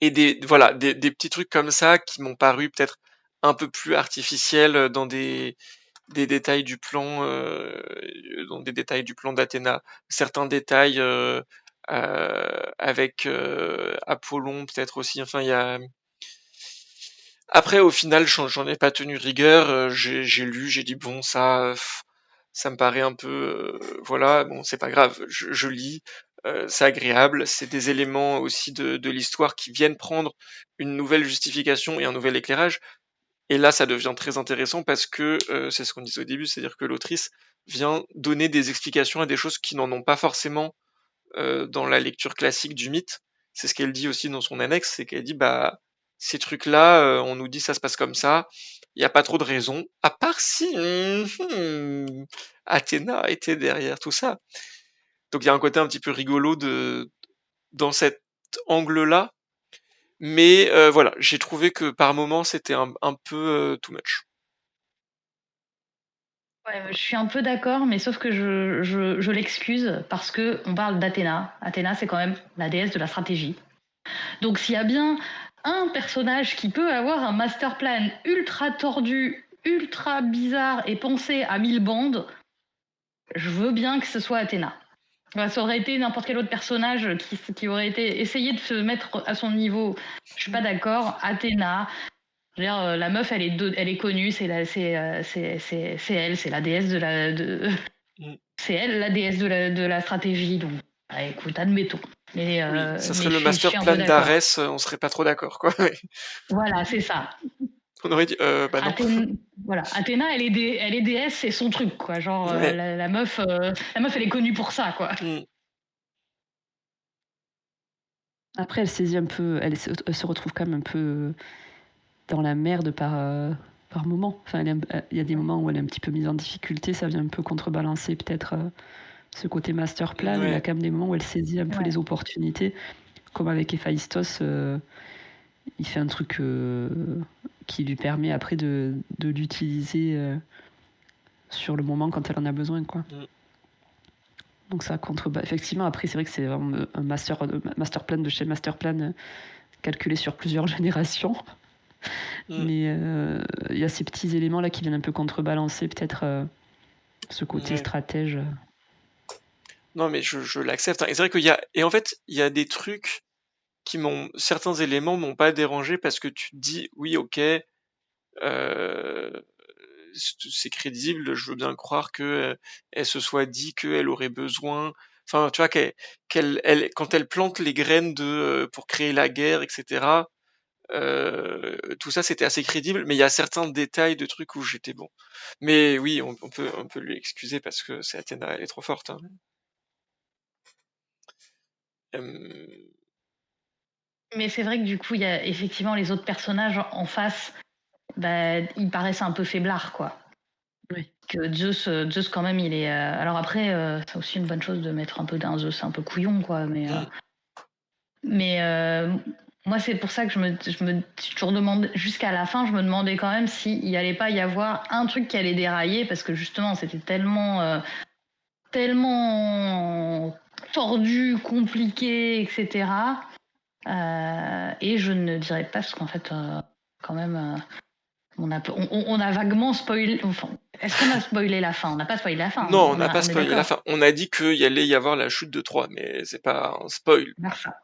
et des petits trucs comme ça qui m'ont paru peut-être un peu plus artificiels dans des détails du plan, dans des détails du plan d'Athéna. Certains détails avec Apollon peut-être aussi. Enfin, il y a. Après, au final, j'en ai pas tenu rigueur. J'ai lu, j'ai dit bon, ça me paraît un peu, voilà, bon, c'est pas grave. Je lis, c'est agréable. C'est des éléments aussi de l'histoire qui viennent prendre une nouvelle justification et un nouvel éclairage. Et là, ça devient très intéressant parce que c'est ce qu'on disait au début, c'est-à-dire que l'autrice vient donner des explications à des choses qui n'en ont pas forcément dans la lecture classique du mythe. C'est ce qu'elle dit aussi dans son annexe, c'est qu'elle dit bah ces trucs-là, on nous dit ça se passe comme ça, il n'y a pas trop de raisons, à part si Athéna était derrière tout ça. Donc il y a un côté un petit peu rigolo dans cet angle-là, mais voilà, j'ai trouvé que par moments c'était un peu too much. Ouais, je suis un peu d'accord, mais sauf que je l'excuse parce que on parle d'Athéna. Athéna, c'est quand même la déesse de la stratégie. Donc s'il y a bien un personnage qui peut avoir un master plan ultra tordu, ultra bizarre et pensé à 1000 bandes, je veux bien que ce soit Athéna. Ça aurait été n'importe quel autre personnage qui aurait été essayé de se mettre à son niveau. Je suis pas d'accord. Athéna, je veux dire, la meuf, elle est connue, c'est elle, c'est la déesse Mm. c'est elle la déesse de la stratégie. Donc, écoute, admettons. Oui, ça serait Mais le je master suis un plan peu d'accord. d'Arès, on serait pas trop d'accord, quoi. Voilà, c'est ça. On aurait dit, bah non. Voilà. Athéna, elle est déesse, c'est son truc, quoi. Genre, Ouais. la meuf, elle est connue pour ça, quoi. Mm. Après, elle saisit un peu, elle se retrouve quand même un peu dans la merde par moment. Enfin, il y a des moments où elle est un petit peu mise en difficulté, ça vient un peu contrebalancer peut-être ce côté master plan. Et il y a Ouais. quand même des moments où elle saisit un peu Ouais. les opportunités, comme avec Héphaïstos. Il fait un truc qui lui permet après de l'utiliser sur le moment quand elle en a besoin, quoi. Mm. Donc ça effectivement, après, c'est vrai que c'est vraiment un master plan de chez master plan calculé sur plusieurs générations. Mm. Mais il y a ces petits éléments là qui viennent un peu contrebalancer peut-être ce côté Ouais. stratège. Non, mais je l'accepte, hein. Et c'est vrai et en fait, il y a des trucs certains éléments m'ont pas dérangé parce que tu te dis, oui, ok, c'est crédible, je veux bien croire que elle se soit dit qu'elle aurait besoin, enfin, tu vois, quand elle plante les graines pour créer la guerre, etc. Tout ça, c'était assez crédible, mais il y a certains détails de trucs où j'étais bon. Mais oui, on peut lui excuser parce que c'est Athéna, elle est trop forte, hein. Euh, Mais c'est vrai que du coup, il y a effectivement les autres personnages en face, bah, ils paraissent un peu faiblards, quoi. Oui. Que Zeus quand même, il est. Alors après, c'est aussi une bonne chose de mettre un peu d'un Zeus un peu couillon, quoi. mm, Mais moi, c'est pour ça que je me toujours demande, jusqu'à la fin, je me demandais quand même s'il n'y allait pas y avoir un truc qui allait dérailler, parce que justement, c'était tellement tordu, compliqué, etc. Et je ne dirais pas, parce qu'en fait, quand même, on a vaguement spoilé. Enfin, est-ce qu'on a spoilé la fin? On n'a pas spoilé la fin, Non, on n'a pas on est spoilé la d'accord. fin. On a dit qu'il y allait y avoir la chute de Troie, mais c'est pas un spoil. Barça.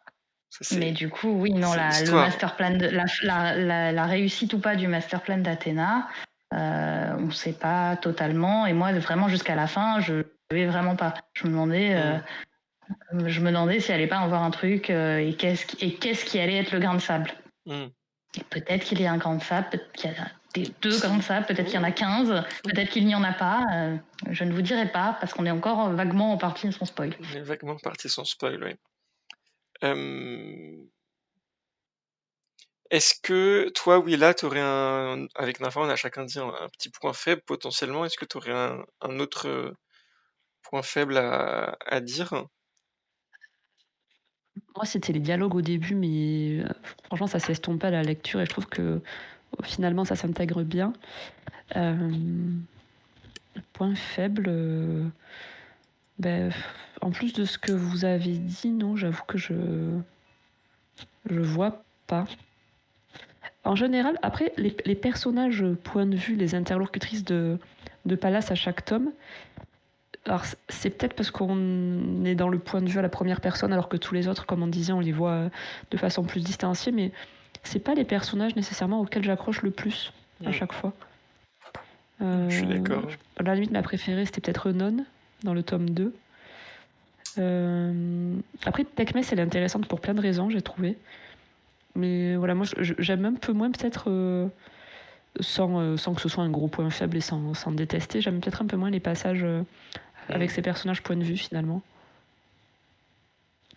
Ça, Mais du coup, oui, non, c'est le l'histoire. master plan, la réussite ou pas du master plan d'Athéna, on ne sait pas totalement. Et moi, vraiment, jusqu'à la fin, je ne savais vraiment pas. Mm, Je me demandais s'il allait pas en voir un truc et qu'est-ce qui allait être le grain de sable. mm. Et peut-être qu'il y a un grain de sable, peut-être qu'il y a deux grains de sable, peut-être qu'il y en a 15, peut-être qu'il n'y en a pas. Je ne vous dirai pas parce qu'on est encore vaguement en partie sans spoil. On est vaguement parti sans spoil, oui. Euh, Est-ce que toi, Willa, t'aurais avec Nympha, on a chacun dit un petit point faible potentiellement. Est-ce que tu aurais un autre point faible à dire? Moi, c'était les dialogues au début, mais franchement, ça s'estompe pas à la lecture et je trouve que finalement, ça s'intègre bien. Point faible, ben, en plus de ce que vous avez dit, non, j'avoue que je vois pas. En général, après, les personnages point de vue, les interlocutrices de Pallas à chaque tome, alors c'est peut-être parce qu'on est dans le point de vue à la première personne, alors que tous les autres, comme on disait, on les voit de façon plus distanciée, mais c'est pas les personnages nécessairement auxquels j'accroche le plus à Mm, chaque fois. je suis d'accord. À la limite, ma préférée, c'était peut-être Non, dans le tome 2. Après, Tecmès, elle est intéressante pour plein de raisons, j'ai trouvé. Mais voilà, moi, j'aime un peu moins peut-être, sans que ce soit un gros point faible et sans détester, j'aime peut-être un peu moins les passages avec Mm, ces personnages point de vue, finalement.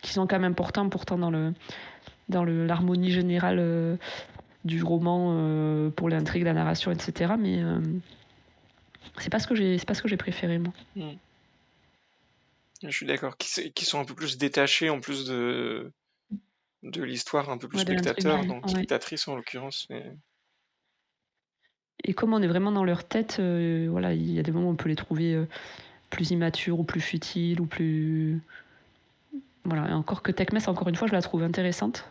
Qui sont quand même importants pourtant dans l'harmonie générale du roman pour l'intrigue, la narration, etc. Mais c'est pas ce que j'ai préféré, moi. mm. Je suis d'accord. Qui sont un peu plus détachés en plus de l'histoire, un peu plus Ouais, de l'intrigue, spectateur, donc ouais. spectatrice en l'occurrence. Mais... Et comme on est vraiment dans leur tête, voilà, il y a des moments où on peut les trouver plus immatures ou plus futiles ou plus... Voilà, et encore que Tecmès, encore une fois, je la trouve intéressante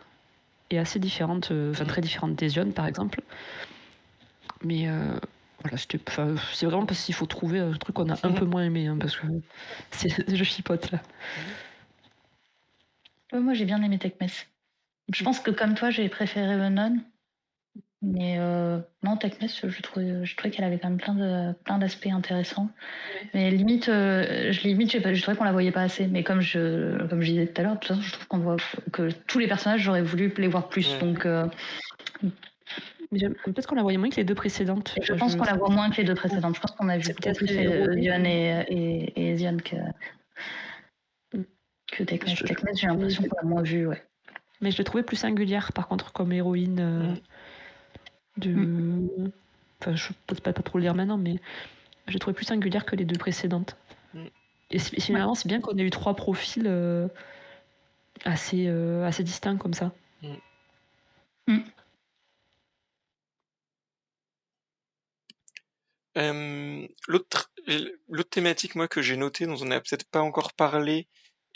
et assez différente, très différente d'Ezion, par exemple. Mais voilà, c'est vraiment parce qu'il faut trouver un truc qu'on a un peu moins aimé, parce que je chipote là. Moi, j'ai bien aimé Tecmès. Je pense que comme toi, j'ai préféré Venom. Mais non, Tecmès, je trouvais qu'elle avait quand même plein d'aspects intéressants. Ouais. Mais limite, je trouvais qu'on la voyait pas assez. Mais comme je disais tout à l'heure, de toute façon, je trouve qu'on voit que tous les personnages, j'aurais voulu les voir plus. Ouais. Donc, Mais peut-être qu'on la voyait moins que les deux précédentes. je pense qu'on la voit moins que les deux précédentes. Je pense qu'on a vu C'est beaucoup peut-être plus erroné. Dion et Ezion que Tecmès. Tecmès, j'ai l'impression qu'on l'a moins vu, ouais. Mais je l'ai trouvée plus singulière, par contre, comme héroïne Enfin, je peux pas trop le dire maintenant, mais je l'ai trouvée plus singulière que les deux précédentes. Et finalement, c'est bien qu'on ait eu 3 profils assez distincts comme ça. L'autre thématique, moi, que j'ai notée, dont on n'a peut-être pas encore parlé,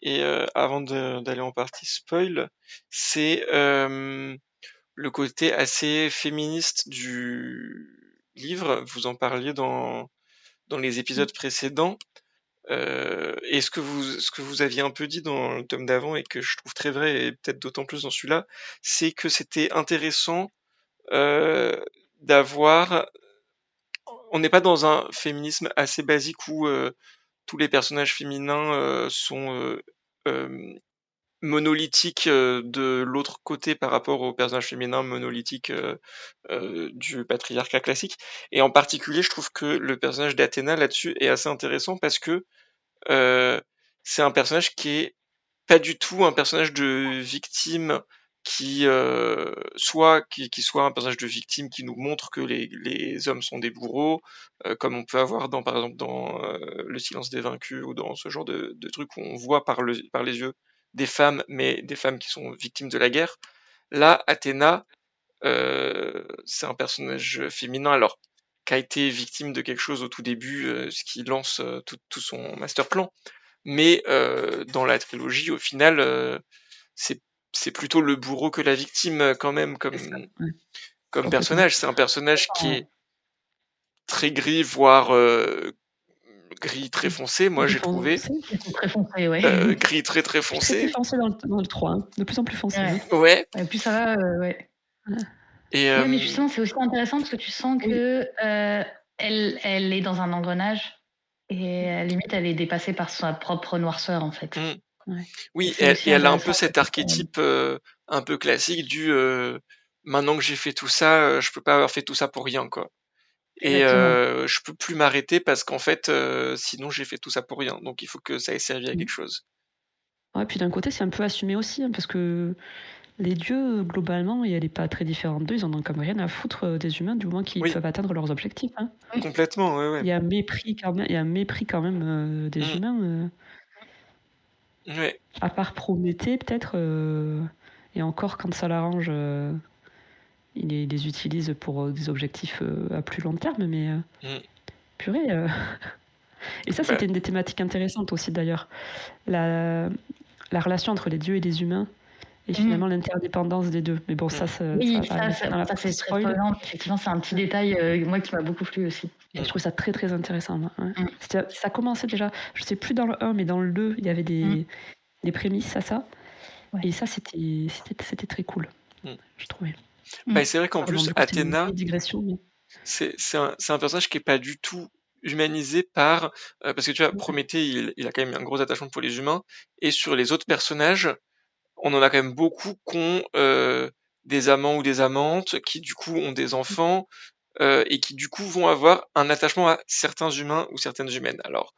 et avant d'aller en partie spoil, c'est le côté assez féministe du livre. Vous en parliez dans les épisodes précédents. Et ce que vous aviez un peu dit dans le tome d'avant et que je trouve très vrai et peut-être d'autant plus dans celui-là, c'est que c'était intéressant d'avoir... On n'est pas dans un féminisme assez basique où tous les personnages féminins sont monolithiques de l'autre côté par rapport aux personnages féminins monolithiques du patriarcat classique. Et en particulier, je trouve que le personnage d'Athéna là-dessus est assez intéressant parce que c'est un personnage qui est pas du tout un personnage de victime qui soit un personnage de victime qui nous montre que les hommes sont des bourreaux, comme on peut avoir par exemple dans Le Silence des Vaincus ou dans ce genre de trucs où on voit par les yeux des femmes, mais des femmes qui sont victimes de la guerre. Là, Athéna, c'est un personnage féminin, alors qui a été victime de quelque chose au tout début, ce qui lance tout son master plan. Mais dans la trilogie, au final, c'est plutôt le bourreau que la victime quand même comme personnage. C'est un personnage qui est très gris, voire gris très foncé, moi j'ai trouvé. Très foncé, ouais. Gris très très foncé. Très foncé dans le 3, hein. De plus en plus foncé. Ouais. Et plus ça va, ouais. Et ouais, mais justement, c'est aussi intéressant parce que tu sens que elle est dans un engrenage et à la limite, elle est dépassée par sa propre noirceur, en fait. Ouais. Oui, et elle a un peu cet archétype un peu classique du maintenant que j'ai fait tout ça, je peux pas avoir fait tout ça pour rien, quoi. Et je peux plus m'arrêter parce qu'en fait, sinon j'ai fait tout ça pour rien. Donc il faut que ça ait servi à quelque chose. Ouais, puis d'un côté, c'est un peu assumé aussi, hein, parce que les dieux, globalement, et elle est pas très différente d'eux, ils en ont comme rien à foutre des humains du moment qu'ils peuvent atteindre leurs objectifs. Hein. Complètement, ouais. Il y a un mépris quand même des humains. Ouais. À part Prométhée, peut-être, et encore quand ça l'arrange, il les utilise pour des objectifs à plus long terme, mais purée. Et ça, c'était une des thématiques intéressantes aussi d'ailleurs. La relation entre les dieux et les humains, et finalement l'interdépendance des deux. Mais bon, ça c'est très spoilant. Effectivement, c'est un petit détail moi qui m'a beaucoup plu aussi. Et je trouve ça très très intéressant. Moi, hein. Ça commençait déjà, je sais plus dans le 1, mais dans le 2, il y avait des prémices à ça. Ouais. Et ça, c'était très cool, je trouvais. Bah, c'est vrai qu'en plus, Athéna, c'est un personnage qui est pas du tout humanisé par... parce que tu vois, Prométhée, il a quand même un gros attachement pour les humains, et sur les autres personnages, on en a quand même beaucoup qui ont des amants ou des amantes, qui du coup ont des enfants, et qui du coup vont avoir un attachement à certains humains ou certaines humaines. Alors,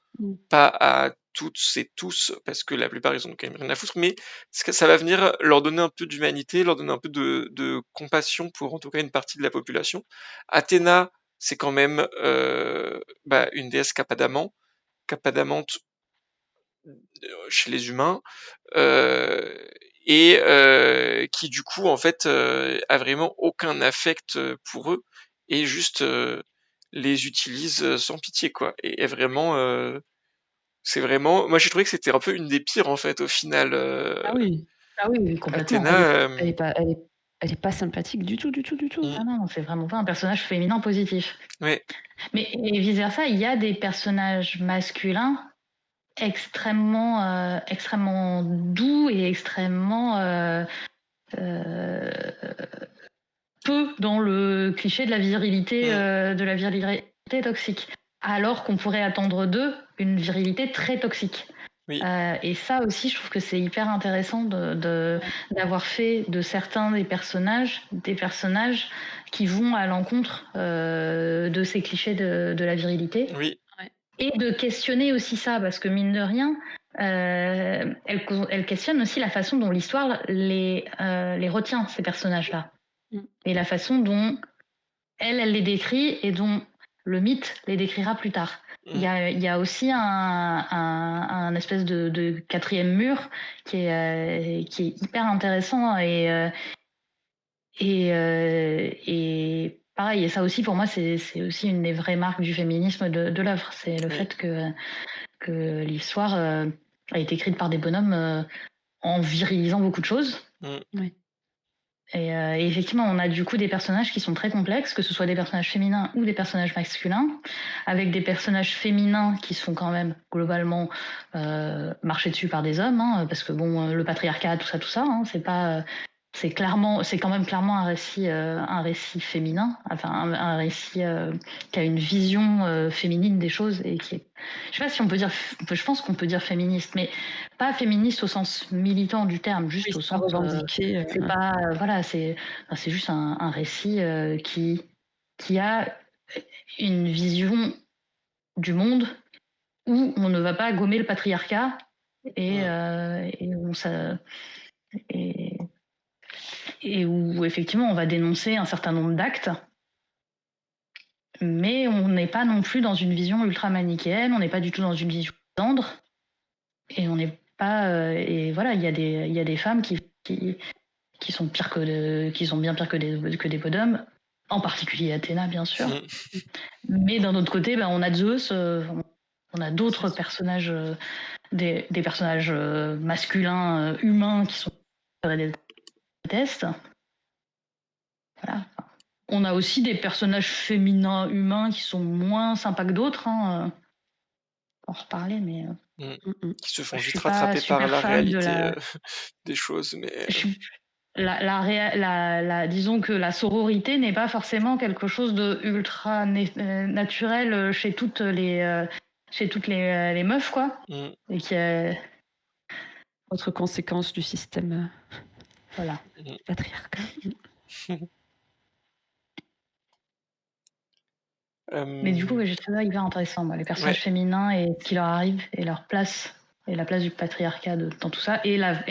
pas à toutes et tous, parce que la plupart ils ont quand même rien à foutre, mais ça va venir leur donner un peu d'humanité, leur donner un peu de compassion pour en tout cas une partie de la population. Athéna, c'est quand même une déesse qui a pas d'amante chez les humains, et qui du coup en fait a vraiment aucun affect pour eux, et juste les utilise sans pitié, quoi. Et vraiment, c'est vraiment... Moi, j'ai trouvé que c'était un peu une des pires, en fait, au final. Ah oui. Ah oui, complètement. Athéna, Elle est pas sympathique du tout, du tout, du tout. Ah non, c'est vraiment pas un personnage féminin positif. ouais, Mais et vice versa, il y a des personnages masculins extrêmement doux et extrêmement peu dans le cliché de la virilité toxique. Alors qu'on pourrait attendre d'eux une virilité très toxique. oui, Et ça aussi, je trouve que c'est hyper intéressant d'avoir fait de certains des personnages qui vont à l'encontre de ces clichés de la virilité. oui, Et de questionner aussi ça, parce que mine de rien, elle questionne aussi la façon dont l'histoire les retient, ces personnages-là. Et la façon dont elle les décrit et dont le mythe les décrira plus tard. Il y a aussi un espèce de quatrième mur qui est hyper intéressant et pareil, et ça aussi pour moi c'est aussi une des vraies marques du féminisme de l'œuvre, c'est le fait que l'histoire a été écrite par des bonhommes en virilisant beaucoup de choses. Oui. Et effectivement, on a du coup des personnages qui sont très complexes, que ce soit des personnages féminins ou des personnages masculins, avec des personnages féminins qui sont quand même globalement marchés dessus par des hommes, hein, parce que bon, le patriarcat, tout ça, hein, c'est pas, c'est quand même clairement un récit féminin, enfin un récit qui a une vision féminine des choses et qui est, je sais pas si on peut dire, je pense qu'on peut dire féministe, mais pas féministe au sens militant du terme, juste au Oui, c'est pas sens, revendiqué. c'est pas, voilà, c'est juste un récit qui a une vision du monde où on ne va pas gommer le patriarcat et, et où et, et où effectivement on va dénoncer un certain nombre d'actes, mais on n'est pas non plus dans une vision ultra manichéenne, on n'est pas du tout dans une vision tendre, et on n'est pas, et voilà, il y a des femmes qui sont qui sont bien pires que des bonhommes, en particulier Athéna bien sûr. Mais d'un autre côté, on a Zeus, on a d'autres personnages, des personnages masculins humains qui sont des tests. Voilà. On a aussi des personnages féminins humains qui sont moins sympas que d'autres. Hein. On va en reparler, mais qui se font je vite suis pas rattraper par super la fan de réalité des choses, mais disons que la sororité n'est pas forcément quelque chose de ultra naturel chez toutes les meufs, quoi. Et qui Autre conséquence du système voilà. patriarcal. Mais du coup, j'ai trouvé ça hyper intéressant, moi, les personnages féminins et ce qui leur arrive et leur place et la place du patriarcat dans tout ça. Et là,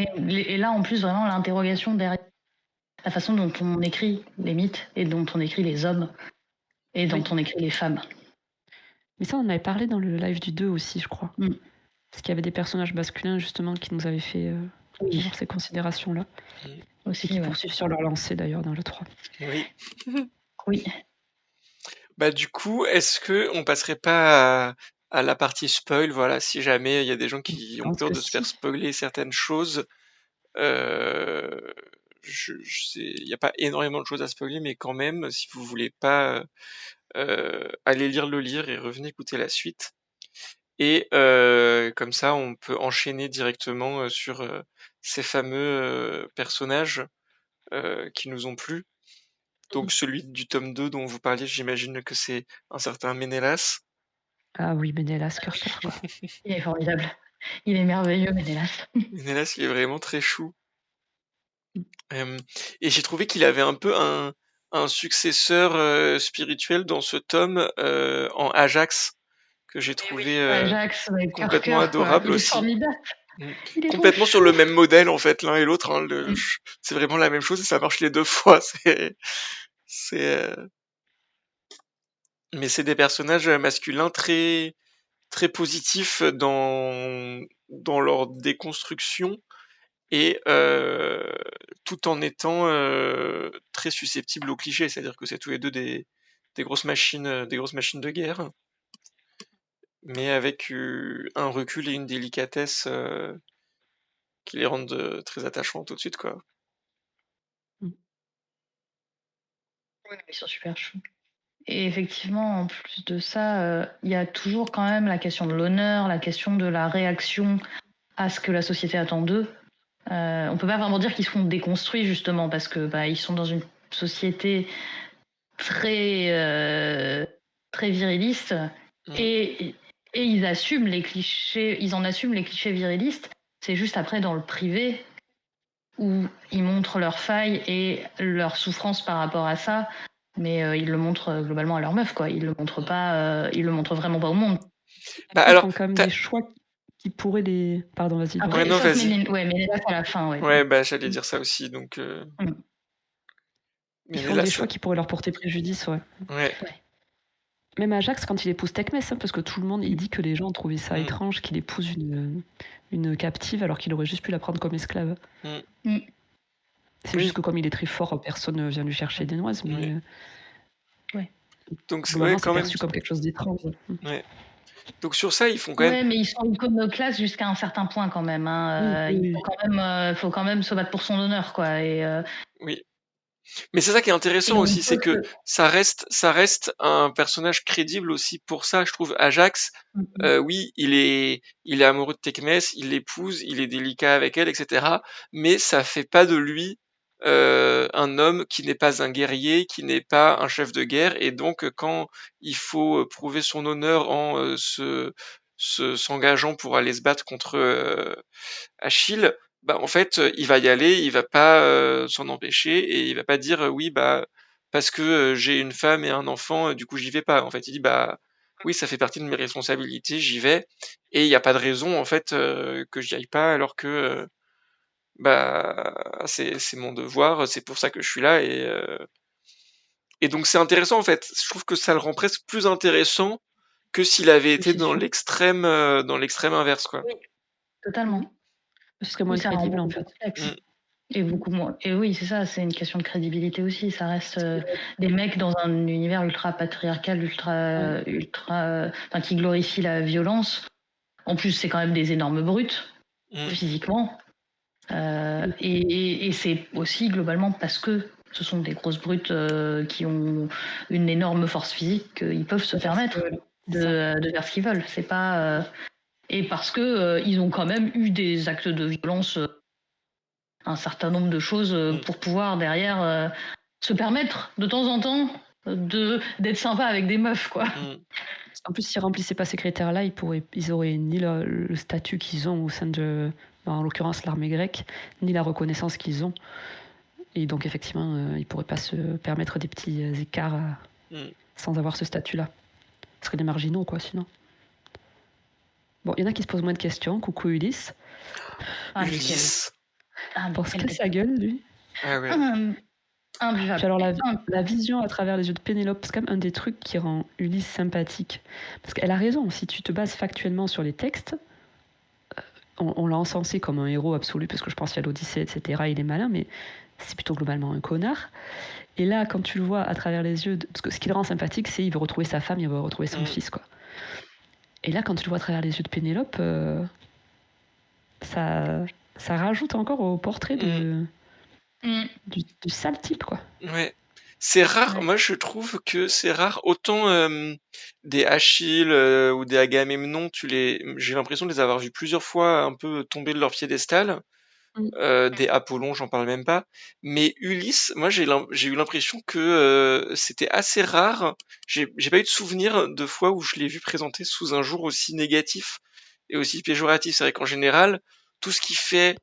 en plus, vraiment l'interrogation derrière la façon dont on écrit les mythes et dont on écrit les hommes et dont on écrit les femmes. Mais ça, on en avait parlé dans le live du 2 aussi, je crois. Parce qu'il y avait des personnages masculins, justement, qui nous avaient fait avoir ces considérations-là. Aussi, et qui poursuivent sur leur lancée, d'ailleurs, dans le 3. Oui. Oui. Bah du coup, est-ce que on passerait pas à la partie spoil, voilà, si jamais il y a des gens qui ont peur de se faire spoiler certaines choses, il n'y a pas énormément de choses à spoiler, mais quand même, si vous voulez pas, allez lire le livre et revenez écouter la suite. Et comme ça, on peut enchaîner directement sur ces fameux personnages qui nous ont plu. Donc celui du tome 2 dont vous parliez, j'imagine que c'est un certain Ménélas. Ah oui, Ménélas Carter, quoi. Il est formidable. Il est merveilleux, Ménélas. Ménélas, il est vraiment très chou. Et j'ai trouvé qu'il avait un peu un successeur spirituel dans ce tome en Ajax, que j'ai trouvé Ajax, complètement Carter, quoi. adorable Il est aussi. formidable. Il est Complètement trop sur le même modèle en fait, l'un et l'autre. Hein, c'est vraiment la même chose et ça marche les deux fois. Mais c'est des personnages masculins très très positifs dans leur déconstruction et tout en étant très susceptibles aux clichés. C'est-à-dire que c'est tous les deux des des grosses machines de guerre, mais avec un recul et une délicatesse qui les rendent très attachants tout de suite, quoi. Oui, ils sont super chauds. Et effectivement, en plus de ça, il y a toujours quand même la question de l'honneur, la question de la réaction à ce que la société attend d'eux. On peut pas vraiment dire qu'ils seront déconstruits justement parce que ils sont dans une société très très viriliste et ils assument les clichés, ils en assument les clichés virilistes. C'est juste après dans le privé où ils montrent leurs failles et leur souffrance par rapport à ça, mais ils le montrent globalement à leur meuf, quoi. Ils le montrent pas, ils le montrent vraiment pas au monde. Bah Ils alors, font quand même t'as- des choix qui pourraient les. Pardon, vas-y. Après, Ouais, non, sauf vas-y. Ménélas à la fin, ouais. Ouais, bah j'allais dire ça aussi, donc. Ils Mais font là, des choix qui pourraient leur porter préjudice, ouais. Ouais. Même Ajax, quand il épouse Tecmès, parce que tout le monde, il dit que les gens ont trouvé ça étrange qu'il épouse une captive alors qu'il aurait juste pu la prendre comme esclave. C'est juste que comme il est très fort, personne vient lui chercher des noises, mais Donc globalement, c'est quand même. perçu comme quelque chose d'étrange. Ouais. Donc sur ça, ils font quand même. Ouais, mais ils sont iconoclastes jusqu'à un certain point quand même. Hein. Oui. Il faut quand même se battre pour son honneur, quoi. Oui. Mais c'est ça qui est intéressant aussi, c'est que ça reste un personnage crédible aussi pour ça, je trouve. Ajax, oui, il est amoureux de Tecmès, il l'épouse, il est délicat avec elle, etc. Mais ça fait pas de lui un homme qui n'est pas un guerrier, qui n'est pas un chef de guerre, et donc quand il faut prouver son honneur en s'engageant pour aller se battre contre Achille, bah en fait, il va y aller, il va pas s'en empêcher et il va pas dire oui bah parce que j'ai une femme et un enfant, du coup j'y vais pas. En fait, il dit bah oui, ça fait partie de mes responsabilités, j'y vais et il n'y a pas de raison en fait que j'y aille pas alors que bah c'est mon devoir, c'est pour ça que je suis là et donc c'est intéressant en fait. Je trouve que ça le rend presque plus intéressant que s'il avait été dans l'extrême inverse quoi. Oui, totalement. Ce serait moins crédible en fait. Et beaucoup moins. Et oui, c'est ça, c'est une question de crédibilité aussi. Ça reste des mecs dans un univers ultra patriarcal, qui glorifie la violence. En plus, c'est quand même des énormes brutes, physiquement. Et c'est aussi globalement parce que ce sont des grosses brutes qui ont une énorme force physique qu'ils peuvent se permettre de faire ce qu'ils veulent. C'est pas. Et parce que ils ont quand même eu des actes de violence, un certain nombre de choses pour pouvoir derrière se permettre de temps en temps d'être sympa avec des meufs, quoi. En plus, s'ils remplissaient pas ces critères-là, ils auraient ni le statut qu'ils ont au sein de, en l'occurrence, l'armée grecque, ni la reconnaissance qu'ils ont. Et donc, effectivement, ils pourraient pas se permettre des petits écarts sans avoir ce statut-là. Ce seraient des marginaux, quoi, sinon. Bon, il y en a qui se posent moins de questions. Coucou Ulysse. Ulysse. Pour se casser la gueule, lui. Ah ouais. Puis alors la vision à travers les yeux de Pénélope, c'est quand même un des trucs qui rend Ulysse sympathique. Parce qu'elle a raison, si tu te bases factuellement sur les textes, on l'a encensé comme un héros absolu, parce que je pense qu'il y a l'Odyssée, etc., il est malin, mais c'est plutôt globalement un connard. Et là, quand tu le vois à travers les yeux... Parce que ce qui le rend sympathique, c'est qu'il veut retrouver sa femme, il veut retrouver son fils, quoi. Et là, quand tu le vois à travers les yeux de Pénélope, ça rajoute encore au portrait du sale type, quoi. Ouais. C'est rare, moi je trouve que c'est rare, autant des Achille ou des Agamemnon, j'ai l'impression de les avoir vus plusieurs fois un peu tomber de leur piédestal, des Apollon, j'en parle même pas, mais Ulysse, moi j'ai eu l'impression que c'était assez rare, j'ai pas eu de souvenir de fois où je l'ai vu présenté sous un jour aussi négatif et aussi péjoratif. C'est vrai qu'en général, tout ce qui fait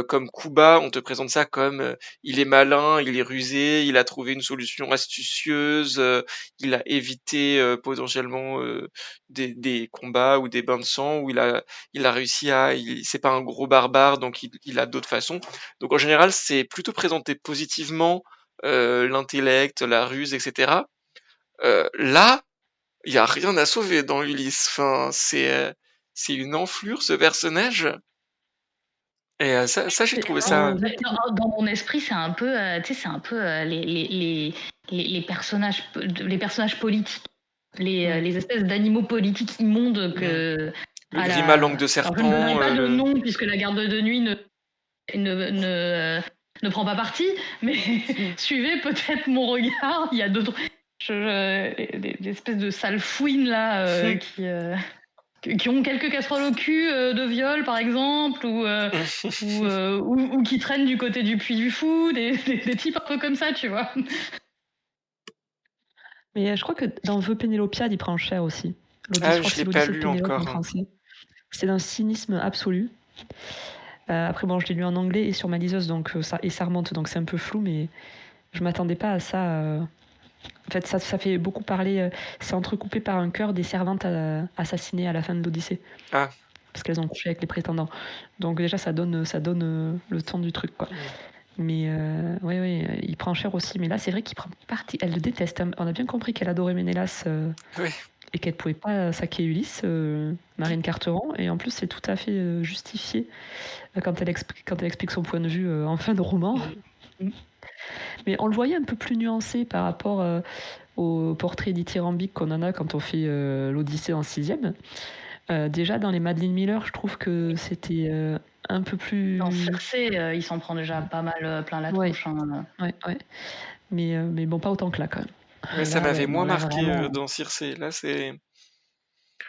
comme coup bas, on te présente ça comme il est malin, il est rusé, il a trouvé une solution astucieuse, il a évité potentiellement des combats ou des bains de sang, où il a réussi c'est pas un gros barbare, donc il a d'autres façons. Donc en général, c'est plutôt présenté positivement l'intellect, la ruse, etc. Là, il y a rien à sauver dans Ulysse. Enfin, c'est une enflure ce personnage. Et ça j'ai trouvé ça. Dans mon esprit, c'est un peu, tu sais, c'est un peu les personnages politiques, les espèces d'animaux politiques immondes que Le à Grima langue la. de Alors je ne donnerai serpent, pas de le... nom puisque la garde de nuit ne prend pas parti, mais suivez peut-être mon regard. Il y a d'autres, des espèces de sales fouines là qui ont quelques casseroles au cul de viol par exemple, ou qui traînent du côté du Puy du Fou, des types un peu comme ça, tu vois. Mais je crois que dans The Pénélopiade, il prend cher aussi. Je Ah, crois je que c'est l'ai pas l'Odyssée de lu Pénélope en encore, hein. français. C'est d'un cynisme absolu. Après, bon, je l'ai lu en anglais et sur ma liseuse, donc ça remonte, donc c'est un peu flou, mais je m'attendais pas à ça. En fait, ça fait beaucoup parler. C'est entrecoupé par un chœur des servantes assassinées à la fin de l'Odyssée. Ah. Parce qu'elles ont couché avec les prétendants. Donc déjà, ça donne le ton du truc, quoi. Mais oui, il prend cher aussi. Mais là, c'est vrai qu'il prend parti. Elle le déteste, hein. On a bien compris qu'elle adorait Ménélas Oui. et qu'elle pouvait pas saquer Ulysse, Marine Carteron. Et en plus, c'est tout à fait justifié quand elle explique son point de vue en fin de roman. Mais on le voyait un peu plus nuancé par rapport au portrait dithyrambique qu'on en a quand on fait l'Odyssée en 6e. Déjà, dans les Madeline Miller, je trouve que c'était un peu plus... Dans Circé, il s'en prend déjà pas mal plein la Ouais. tronche. Hein. Ouais. Mais bon, pas autant que là, quand même. Ouais, ça Là, m'avait ouais, moins non, là, marqué vraiment. dans Circé. Là, c'est...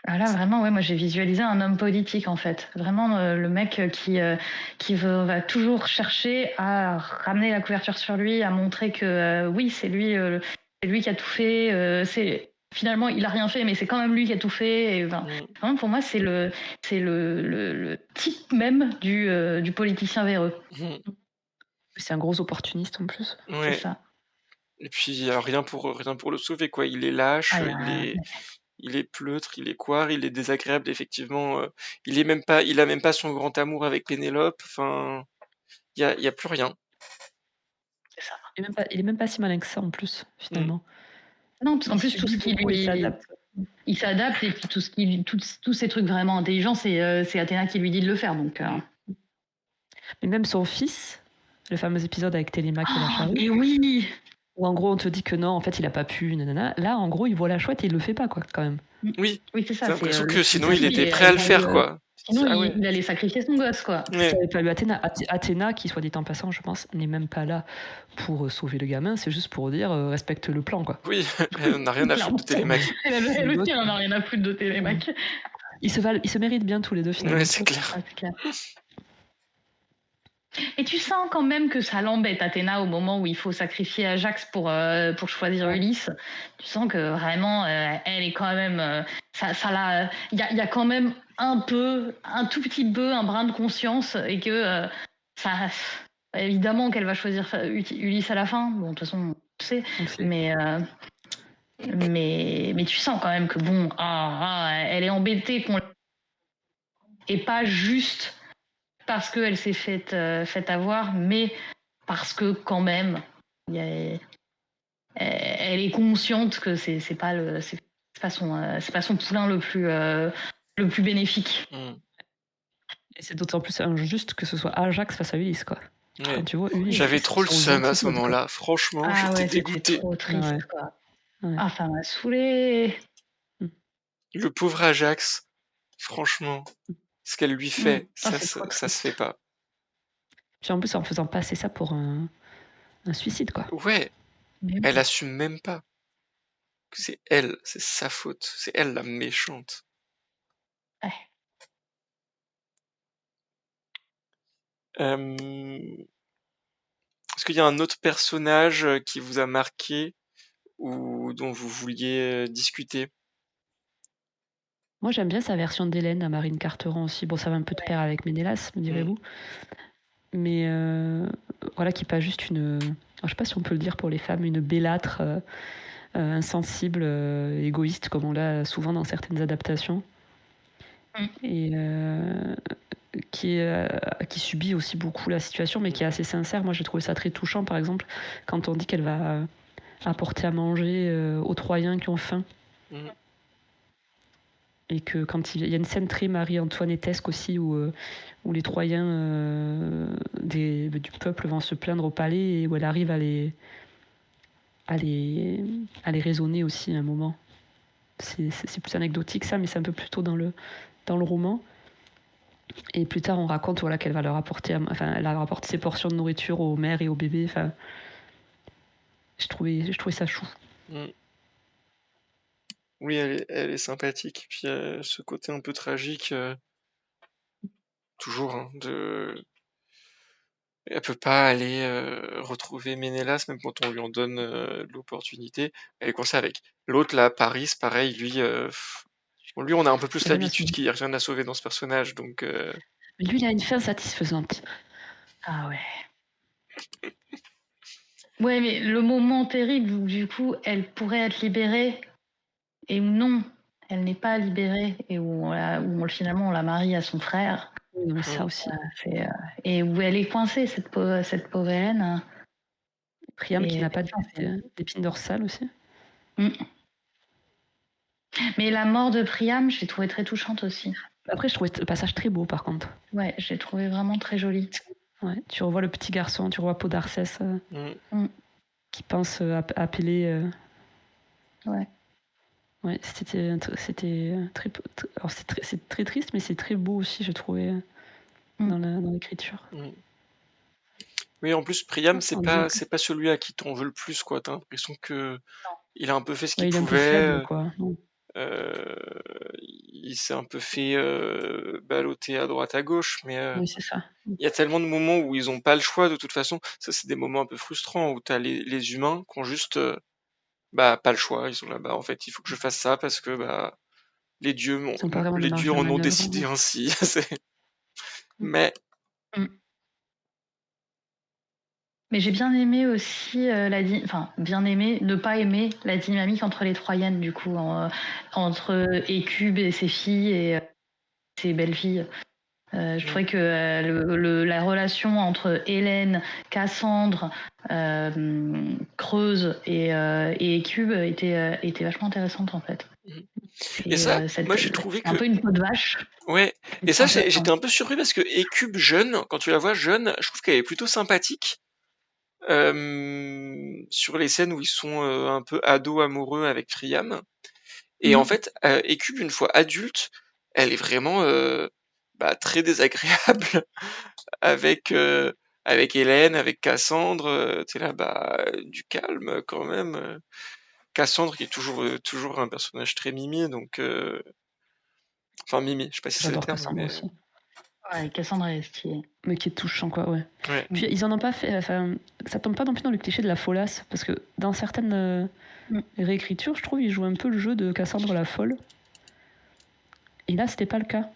Ah là, vraiment, ouais, moi j'ai visualisé un homme politique en fait. Vraiment le mec qui va toujours chercher à ramener la couverture sur lui, à montrer que oui, c'est lui qui a tout fait. Finalement, il a rien fait, mais c'est quand même lui qui a tout fait. Et, vraiment, pour moi, c'est le type même du politicien véreux. C'est un gros opportuniste en plus. Ouais. C'est ça. Et puis, rien pour le sauver, quoi. Il est lâche, Ah, il est pleutre, il est couard, il est désagréable, effectivement. Il a même pas son grand amour avec Pénélope. Enfin, il y a plus rien. c'est ça. Il est même pas si malin que ça en plus, finalement. Non, parce qu'en plus, tout ce qui lui. Il s'adapte. Il s'adapte et puis tous ces trucs vraiment intelligents, c'est Athéna qui lui dit de le faire. Donc, Mais même son fils, le fameux épisode avec Télémaque et la charrue. Et oui. Où en gros on te dit que non, en fait il a pas pu, nanana. Là en gros il voit la chouette et il le fait pas, quoi, quand même. Oui, c'est ça. J'ai l'impression que le sinon fils, il était prêt à le faire, quoi. Sinon, Ah ouais. il allait sacrifier son gosse, quoi. Si ça avait pas eu Athéna, qui soit dit en passant, je pense, n'est même pas là pour sauver le gamin, c'est juste pour dire respecte le plan, quoi. Oui, elle n'a rien à foutre de Télémaque. Elle aussi, elle en a rien à foutre de Télémaque. Ils se méritent bien tous les deux, finalement. Ouais, c'est clair. Et tu sens quand même que ça l'embête, Athéna, au moment où il faut sacrifier Ajax pour choisir Ulysse. Tu sens que vraiment, elle est quand même... Il y a quand même un tout petit peu, un brin de conscience, et que évidemment qu'elle va choisir Ulysse à la fin. Bon, de toute façon, on le sait. Mais tu sens quand même que, bon, elle est embêtée et pas juste parce qu'elle s'est fait avoir, mais parce que quand même, elle est consciente que c'est pas son poulain le plus bénéfique. Et c'est d'autant plus injuste que ce soit Ajax face à Ulysse, quoi. Ouais. Quand tu vois Ulysse, j'avais trop le seum à ce moment-là. Franchement, j'étais dégoûté. C'était trop triste, quoi. Ouais. Ah, ça m'a saoulé. Le pauvre Ajax, franchement, ce qu'elle lui fait, ça se fait pas. Puis en plus, en faisant passer ça pour un suicide, quoi. Ouais, elle assume même pas que c'est elle, c'est sa faute, c'est elle la méchante. Ouais. Est-ce qu'il y a un autre personnage qui vous a marqué ou dont vous vouliez discuter? Moi, j'aime bien sa version d'Hélène à Marine Carteron aussi. Bon, ça va un peu de pair avec Ménélas, me direz-vous. Mais voilà, qui n'est pas juste une... Alors, je sais pas si on peut le dire pour les femmes, une bellâtre insensible, égoïste, comme on l'a souvent dans certaines adaptations. Et qui subit aussi beaucoup la situation, mais qui est assez sincère. Moi, j'ai trouvé ça très touchant, par exemple, quand on dit qu'elle va apporter à manger aux Troyens qui ont faim. Et que quand il y a une scène très Marie-Antoinettesque aussi où les Troyens du peuple vont se plaindre au palais et où elle arrive à à les raisonner aussi à un moment. C'est plus anecdotique ça, mais c'est un peu plus tôt dans le roman. Et plus tard, on raconte voilà, qu'elle va leur apporter, elle leur apporte ses portions de nourriture aux mères et aux bébés. Enfin, je trouvais ça chou. Mm. Oui, elle est sympathique. Puis ce côté un peu tragique, toujours, hein, elle peut pas aller retrouver Ménélas, même quand on lui en donne l'opportunité. Elle est coincée avec. L'autre, là, Paris, pareil, lui, bon, lui, on a un peu plus J'ai rien à l'habitude sauver. qu'il n'y a rien à sauver dans ce personnage, donc Mais lui, il a une fin satisfaisante. Ah ouais. Ouais, mais le moment terrible où du coup elle pourrait être libérée et où non, elle n'est pas libérée et finalement on la marie à son frère. Oui, non, mais ça mm, aussi. Et où elle est coincée, cette pauvre Hélène. Priam qui Et n'a pas putain, d'épine dorsale aussi. Mm. Mais la mort de Priam, je l'ai trouvée très touchante aussi. Après, je trouvais le passage très beau par contre. Ouais, je l'ai trouvé vraiment très joli. Ouais, tu revois le petit garçon, tu revois Podarcès mm. qui pense appeler. Ouais. Ouais, c'était très. Alors c'est très triste, mais c'est très beau aussi, je trouvais, dans l'écriture. Mm. Oui, en plus, Priam, c'est En disant pas, que c'est pas celui à qui t'en veux le plus, quoi. T'as l'impression que il a un peu fait ce qu'il ouais, il est un peu pouvait. faible, quoi. Non. euh, il s'est un peu fait balloter à droite à gauche, mais Oui, c'est ça. il y a tellement de moments où ils ont pas le choix de toute façon. Ça, c'est des moments un peu frustrants où t'as les humains qui ont juste bah pas le choix. Ils sont là, bah en fait, il faut que je fasse ça parce que bah Ils n'ont pas vraiment de les marge dieux de en ont manœuvre. décidé ainsi. Mm. Mais Mm. Mais j'ai bien aimé aussi bien aimé, ne pas aimer la dynamique entre les Troyennes, du coup, entre Écube et ses filles et ses belles-filles. Je trouvais que la relation entre Hélène, Cassandre, Creuse et Écube était vachement intéressante en fait. et Et ça, moi j'ai trouvé c'est un peu que une peau de vache. ouais. Mais Et c'est ça, intéressant. j'étais un peu surpris parce que Écube jeune, quand tu la vois jeune, je trouve qu'elle est plutôt sympathique. Sur les scènes où ils sont un peu ados amoureux avec Priam. Et en Mhm. fait, Écube, une fois adulte, elle est vraiment bah, très désagréable avec, avec Hélène, avec Cassandre. T'es là, bah, du calme quand même. Cassandre qui est toujours un personnage très mimi, donc... Enfin, mimi, je sais pas si c'est le J'adore terme, Cassandre mais... aussi. Ouais, Cassandre elle est stylée. Mais qui est touchant, quoi, ouais. Ouais. Puis ils en ont pas fait. Enfin, ça tombe pas non plus dans le cliché de la folasse, parce que dans certaines réécritures, je trouve, ils jouent un peu le jeu de Cassandre la folle. Et là, c'était pas le cas.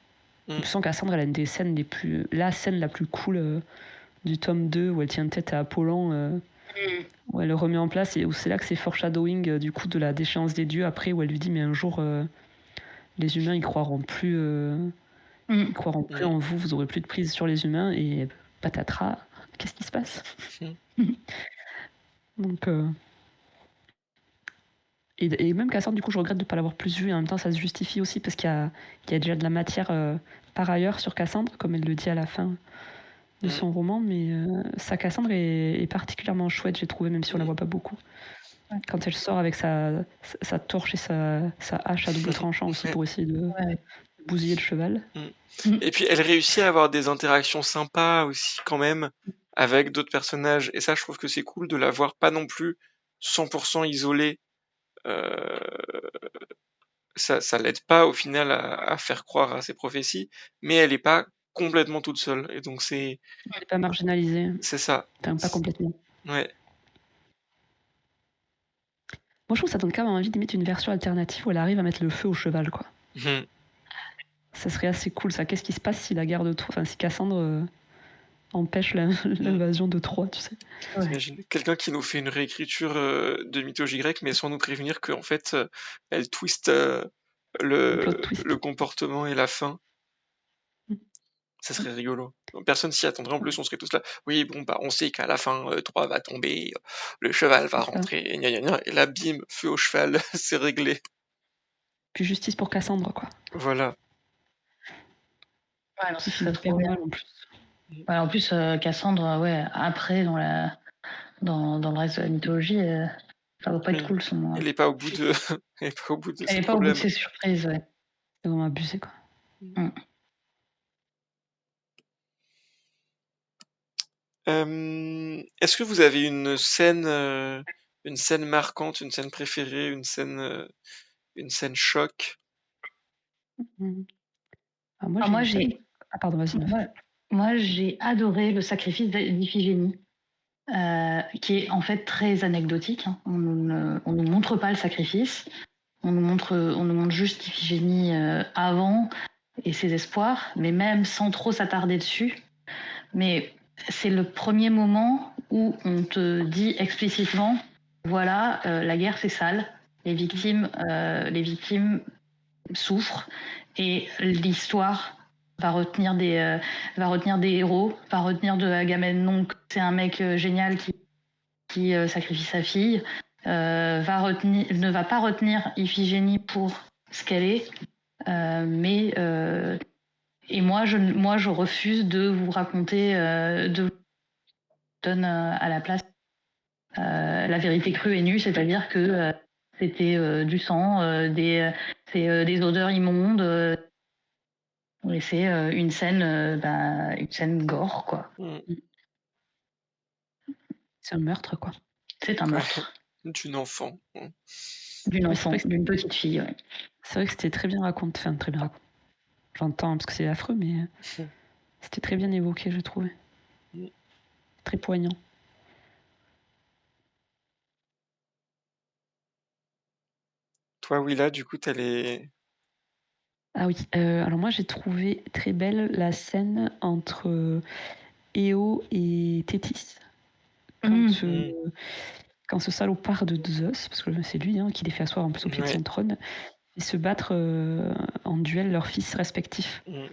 Mm. Je sens que Cassandre, elle a une des scènes les plus. La scène la plus cool du tome 2, où elle tient tête à Apollon, où elle le remet en place, et où c'est là que c'est foreshadowing du coup de la déchéance des dieux, après, où elle lui dit, mais un jour, les humains, ils croiront plus. Ils croiront plus en vous, vous aurez plus de prise sur les humains, et patatras, qu'est-ce qui se passe? Donc, et même Cassandre, du coup, je regrette de ne pas l'avoir plus vue, et en même temps, ça se justifie aussi, parce qu'il y a déjà de la matière par ailleurs sur Cassandre, comme elle le dit à la fin de son roman, mais sa Cassandre est particulièrement chouette, j'ai trouvé, même si on la voit pas beaucoup. Quand elle sort avec sa torche et sa hache à double tranchant aussi, pour essayer de bousiller le cheval. Et puis elle réussit à avoir des interactions sympas aussi quand même avec d'autres personnages. Et ça, je trouve que c'est cool de la voir pas non plus 100% isolée. Euh, ça l'aide pas au final à faire croire à ses prophéties, mais elle est pas complètement toute seule. Et donc Elle n'est pas marginalisée, c'est ça. enfin, pas complètement. Ouais. Moi, je trouve que ça donne quand même envie d'imiter une version alternative où elle arrive à mettre le feu au cheval, quoi. Mhm. Ça serait assez cool, ça. Qu'est-ce qui se passe si la guerre de Troie, enfin, si Cassandre empêche l'invasion de Troie, tu sais. T'imagines quelqu'un qui nous fait une réécriture de mythologie grecque, mais sans nous prévenir qu'en fait, elle twiste Le plot twist. le comportement et la fin. Ça serait rigolo. Personne s'y attendrait. En plus, on serait tous là. Oui, bon, bah, on sait qu'à la fin, Troie va tomber, le cheval va rentrer, gna gna gna, et là, bim, feu au cheval, c'est réglé. Puis justice pour Cassandre, quoi. Voilà. Ouais, non, Qui ça finit serait pas trop bien. mal en plus. Ouais, en plus, Cassandre, ouais, après, dans le reste de la mythologie, Ça va pas être Oui. cool son. Elle est pas au bout de, elle est pas au bout de Elle ses est pas au bout de problèmes. ses surprises, ouais. C'est vraiment abusé, quoi. Mm. Est-ce que vous avez une scène marquante, une scène préférée, une scène choc? Mmh. Ah, moi, Alors j'ai moi, une scène. j'ai Ah, pardon, vas-y, Neuf. moi, moi, j'ai adoré le sacrifice d'Iphigénie, qui est en fait très anecdotique, hein. On nous montre pas le sacrifice, on nous montre juste Iphigénie avant et ses espoirs, mais même sans trop s'attarder dessus. Mais c'est le premier moment où on te dit explicitement, voilà, la guerre c'est sale, les victimes souffrent et l'histoire va retenir des héros, va retenir de Agamemnon que c'est un mec génial qui sacrifie sa fille, ne va pas retenir Iphigénie pour ce qu'elle est, mais et moi je refuse de vous raconter, de donne à la place la vérité crue et nue, c'est-à-dire que c'était du sang, des odeurs immondes. Et c'est une scène gore, quoi. Mmh. C'est un meurtre, quoi. C'est un Ouais, meurtre d'une enfant. d'une Oui, c'est vrai enfant, que d'une petite fille. Ouais. c'est vrai que c'était très bien raconté. Enfin, très bien raconté. J'entends parce que c'est affreux, mais c'était très bien évoqué, je trouvais. Mmh. Très poignant. Toi, Willa, du coup, t'as les... Ah oui, alors moi j'ai trouvé très belle la scène entre Éo et Thétis. Quand, Mmh. quand ce salopard de Zeus, parce que c'est lui qui les fait asseoir en plus au pied de Ouais. son trône, et se battre en duel leurs fils respectifs. Mmh.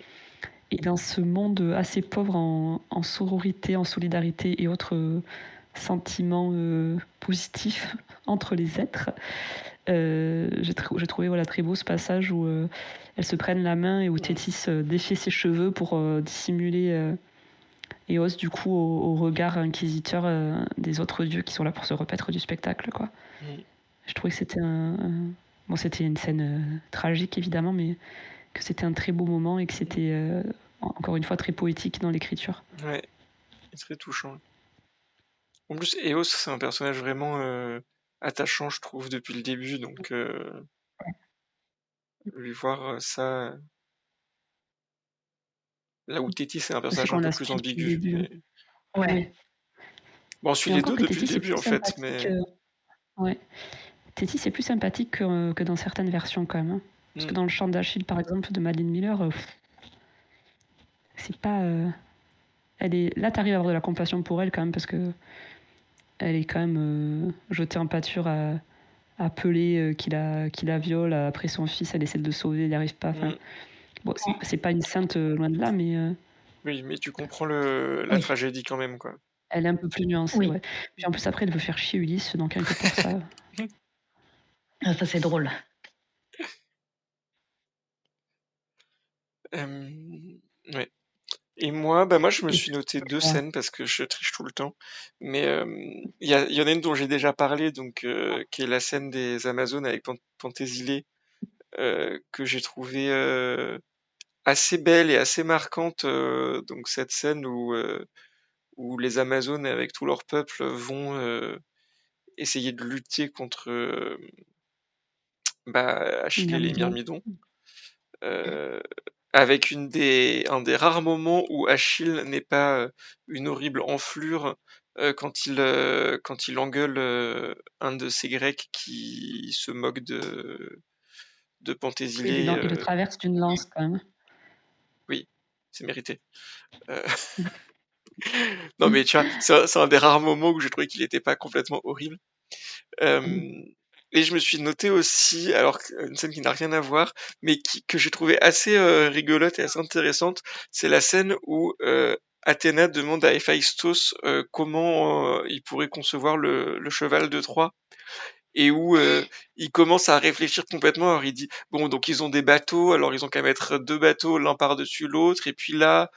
Et dans ce monde assez pauvre en sororité, en solidarité et autres sentiments positifs entre les êtres, j'ai trouvé voilà, très beau ce passage où elles se prennent la main et où Thétis défait ses cheveux pour dissimuler Eos du coup au regard inquisiteur des autres dieux qui sont là pour se repaître du spectacle, quoi. Mmh. Je trouvais que c'était bon, c'était une scène tragique évidemment, mais que c'était un très beau moment et que c'était encore une fois très poétique dans l'écriture. Ouais, c'est très touchant. En plus, Eos, c'est un personnage vraiment attachant, je trouve, depuis le début, donc lui voir ça... Là où Tétis, c'est un C'est personnage un qu'on peu la plus suit depuis le ambigu. début. Ouais. Oui. Bon, on suit Et les encore deux que depuis le Tétis est début, plus en fait, sympathique. mais... Ouais. Tétis est plus sympathique que dans certaines versions quand même, hein. Parce que dans le chant d'Achille par exemple de Madeleine Miller, c'est pas. Elle est... Là, t'arrives à avoir de la compassion pour elle quand même parce que elle est quand même jetée en pâture à Pelé qui la viole. Après son fils, elle essaie de le sauver, elle n'y arrive pas. Enfin, bon, c'est pas une sainte loin de là, mais Oui, mais tu comprends la Oui. tragédie quand même, quoi. elle est un peu plus nuancée. Oui. Ouais. Puis en plus, après, elle veut faire chier Ulysse, donc rien que pour ça. Ah, ça c'est drôle. Ouais. Et moi, je me Et suis noté 2 scènes parce que je triche tout le temps. Mais il y en a une dont j'ai déjà parlé, donc qui est la scène des Amazones avec Pentésilée, que j'ai trouvé assez belle et assez marquante. Donc cette scène où les Amazones avec tout leur peuple vont essayer de lutter contre Achille et les Myrmidon. Myrmidons. Euh, avec un des rares moments où Achille n'est pas une horrible enflure quand il engueule un de ces Grecs qui se moque de Oui, Pentésilée. il le traverse d'une lance quand même. Oui, c'est mérité. Euh, non mais tu vois, c'est un des rares moments où j'ai trouvé qu'il n'était pas complètement horrible. Et je me suis noté aussi, alors une scène qui n'a rien à voir, mais que j'ai trouvé assez rigolote et assez intéressante, c'est la scène où Athéna demande à Héphaïstos comment il pourrait concevoir le cheval de Troie. et où il commence à réfléchir complètement. Alors il dit bon, donc ils ont des bateaux, alors ils ont qu'à mettre deux bateaux l'un par-dessus l'autre, et puis là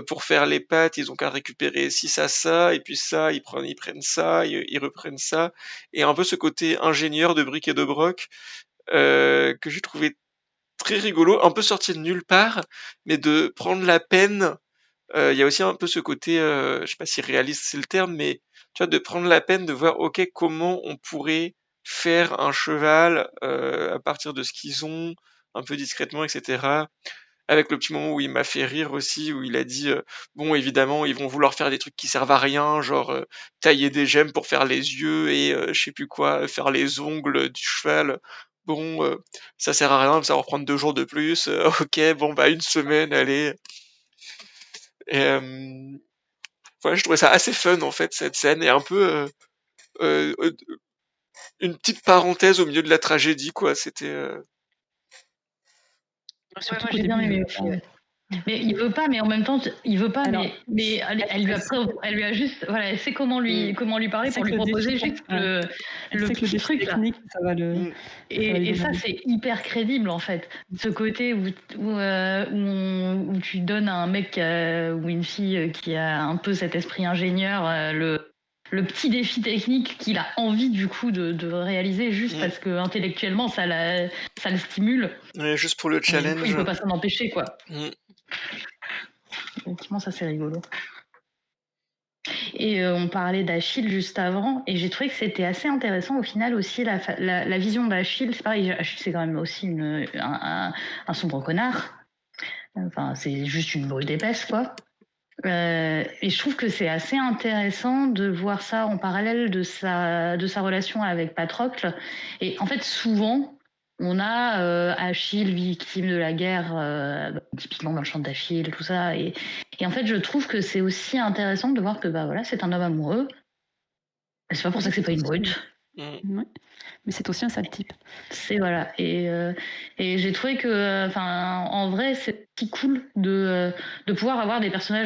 pour faire les pâtes ils ont qu'à récupérer ci ça, et puis ça ils prennent ça, ils reprennent ça, et un peu ce côté ingénieur de briques et de broc que j'ai trouvé très rigolo, un peu sorti de nulle part, mais de prendre la peine. Il y a aussi un peu ce côté, je sais pas si réaliste c'est le terme, mais tu vois, de prendre la peine de voir, ok, comment on pourrait faire un cheval à partir de ce qu'ils ont, un peu discrètement, etc. Avec le petit moment où il m'a fait rire aussi, où il a dit, bon, évidemment, ils vont vouloir faire des trucs qui servent à rien, genre tailler des gemmes pour faire les yeux et je sais plus quoi, faire les ongles du cheval. Bon, ça sert à rien, ça va reprendre 2 jours de plus. Ok, bon, bah une semaine, allez. Et, voilà, je trouvais ça assez fun en fait cette scène, et un peu euh, une petite parenthèse au milieu de la tragédie, quoi. C'était Ouais, Surtout moi qu'au j'ai bien début, il aimé veut aussi, pas. ouais. Mais il veut pas, mais en même temps, il veut pas, Alors, mais elle lui a, elle, elle lui a juste, voilà, elle sait comment mm, lui elle parler sait pour que lui le défi, proposer juste ouais, elle le sait que le petit défi truc là. technique, mm, ça va lui Et donner ça, envie. c'est hyper crédible en fait. Ce côté où tu donnes à un mec ou une fille qui a un peu cet esprit ingénieur le petit défi technique qu'il a envie du coup de réaliser juste mm. parce que intellectuellement ça le stimule. Ouais, juste pour le Et du coup, il challenge. peut pas s'en empêcher quoi. Mm, Effectivement, ça c'est rigolo. Et on parlait d'Achille juste avant, et j'ai trouvé que c'était assez intéressant au final aussi la vision d'Achille. C'est pareil, Achille c'est quand même aussi un sombre connard. Enfin, c'est juste une brute épaisse, quoi. Et je trouve que c'est assez intéressant de voir ça en parallèle de sa relation avec Patrocle. Et en fait, souvent, on a Achille victime de la guerre, typiquement dans le chant d'Achille, tout ça. Et en fait, je trouve que c'est aussi intéressant de voir que bah, voilà, c'est un homme amoureux. C'est pas pour ça Mais que c'est c'est pas une aussi, brute. mm. ouais. Mais c'est aussi un sale type. C'est voilà. Et j'ai trouvé que, enfin, en vrai, c'est si cool de pouvoir avoir justement,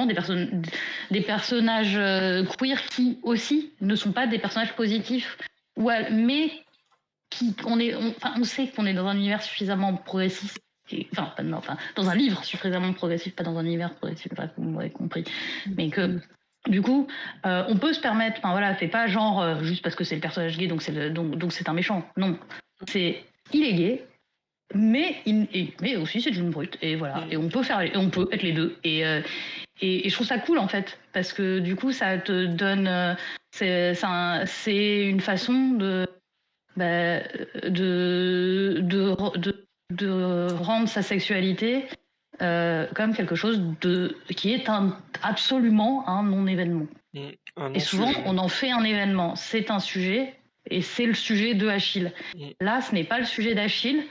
des personnages queer qui aussi ne sont pas des personnages positifs, mais enfin, on sait qu'on est dans un univers suffisamment progressiste. Enfin, non, enfin, dans un livre suffisamment progressif, pas dans un univers progressif, bref, vous m'aurez compris. Mais que du coup, on peut se permettre, enfin voilà, c'est pas genre juste parce que c'est le personnage gay, donc c'est un méchant. Non, c'est il est gay, mais aussi c'est une brute, et voilà. Mm. Et on peut être les deux. Et je trouve ça cool en fait, parce que du coup, ça te donne, c'est une façon bah, de rendre sa sexualité comme quelque chose qui est absolument un non-événement. Mm. Un Et souvent, non-sujet. on en fait un événement. C'est un sujet, et c'est le sujet de Achille. Mm. Là, ce n'est pas le sujet d'Achille,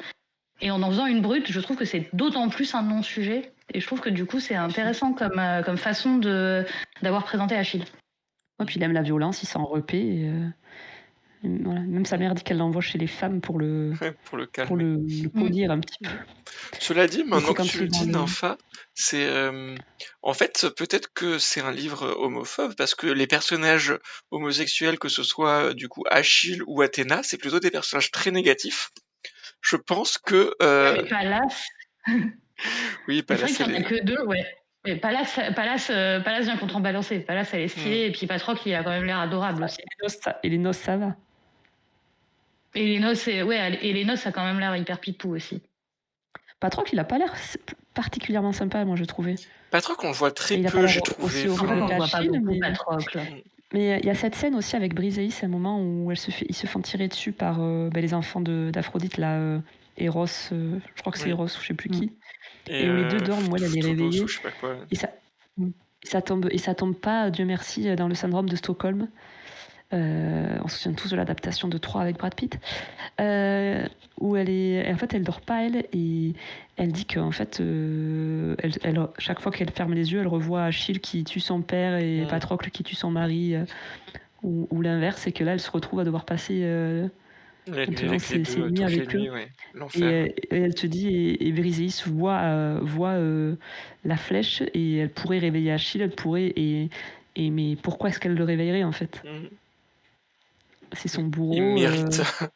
et en faisant une brute, je trouve que c'est d'autant plus un non-sujet. Et je trouve que du coup, c'est intéressant comme façon d'avoir présenté Achille. Ouais, puis il aime la violence, il s'en repaît. Et voilà. Même sa mère dit qu'elle l'envoie chez les femmes pour le Pour le calmer. polir un petit peu. Cela dit, Et maintenant c'est que quand tu il est le dans dis, le. Nympha, c'est en fait peut-être que c'est un livre homophobe parce que les personnages homosexuels, que ce soit du coup Achille ou Athéna, c'est plutôt des personnages très négatifs. Je pense que Ouais, mais Pallas, oui, c'est pas là, vrai c'est qu'il n'y en a les. que deux, ouais. Mais Pallas vient contrebalancer. Pallas, elle est Hmm. stylée, et puis Patrocle, il a quand même l'air adorable aussi. Et les noces, ça va. Et les noces, et les noces, ça a quand même l'air hyper pipou aussi. Patrocle, il a pas l'air particulièrement sympa, moi, je trouvais. Patrocle, on le voit très Et il a pas peu, l'air j'ai trouvé. aussi En fait, horrible on ne voit pas qu'Achille, beaucoup mais. Patrocle. Mais il y a cette scène aussi avec Briseis, à un moment où ils se font tirer dessus par les enfants d'Aphrodite, là, Eros, je crois que c'est Oui. Eros, je sais plus qui, Et et où les deux dorment, où elle est Phobos réveillée, ou je sais pas quoi. et ça tombe pas, Dieu merci, dans le syndrome de Stockholm. On se souvient tous de l'adaptation de 3 avec Brad Pitt, où en fait, elle dort pas, elle, et elle dit qu'en fait, chaque fois qu'elle ferme les yeux, elle revoit Achille qui tue son père et Patrocle qui tue son mari, ou l'inverse, et que là, elle se retrouve à devoir passer La nuit maintenant avec les ces deux, nuits toutes les avec eux. nuits, ouais. L'enfer. Et elle te dit, et Briseis voit la flèche, et elle pourrait réveiller Achille, elle pourrait, mais pourquoi est-ce qu'elle le réveillerait en fait? c'est son Il bourreau, mérite. Ah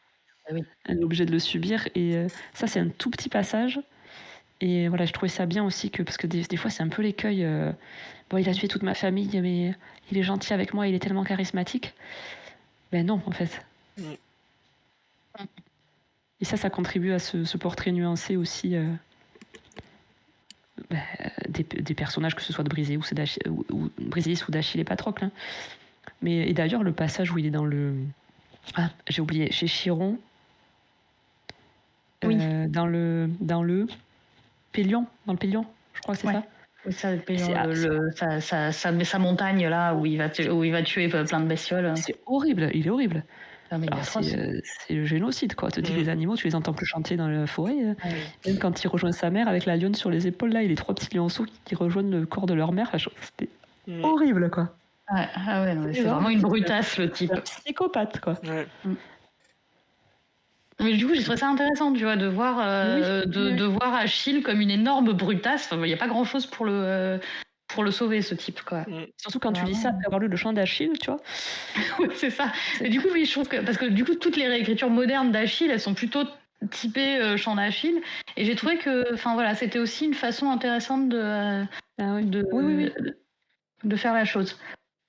oui. elle est obligée de le subir et ça, c'est un tout petit passage et voilà, je trouvais ça bien aussi parce que des fois, c'est un peu l'écueil, bon, il a tué toute ma famille, mais il est gentil avec moi, il est tellement charismatique. Ben non, en fait. Mm. Et ça contribue à ce portrait nuancé aussi des personnages, que ce soit de Brisé ou Briséis ou d'Achille et Patrocle. Hein. Et d'ailleurs, le passage où il est dans le... Ah, j'ai oublié, chez Chiron, Oui. dans le Pélion, je crois que c'est Ouais. ça. Oui, ça, C'est sa montagne là où il va tuer plein de bestioles. c'est horrible, il est horrible. Non, mais il est Alors atroce. c'est le génocide, quoi. Te dis, les animaux, tu les entends plus chanter dans la forêt. Ah oui. Même quand il rejoint sa mère avec la lionne sur les épaules, là, et les 3 petits lionceaux qui rejoignent le corps de leur mère, c'était Mm. horrible, quoi. Ah ouais, non, mais c'est genre, vraiment une brutasse, le type. un psychopathe, quoi. Ouais. Mais du coup, j'ai trouvé ça intéressant, tu vois, de voir, Oui, de voir Achille comme une énorme brutasse. Enfin, il n'y a pas grand-chose pour le sauver, ce type, quoi. Mm. Surtout quand tu lis ça après avoir lu le chant d'Achille, tu vois. Ouais, c'est ça. Et du coup, oui, je trouve que... Parce que du coup, toutes les réécritures modernes d'Achille, elles sont plutôt typées chant d'Achille. Et j'ai trouvé que, enfin voilà, c'était aussi une façon intéressante Ah oui. de, Oui. de faire la chose.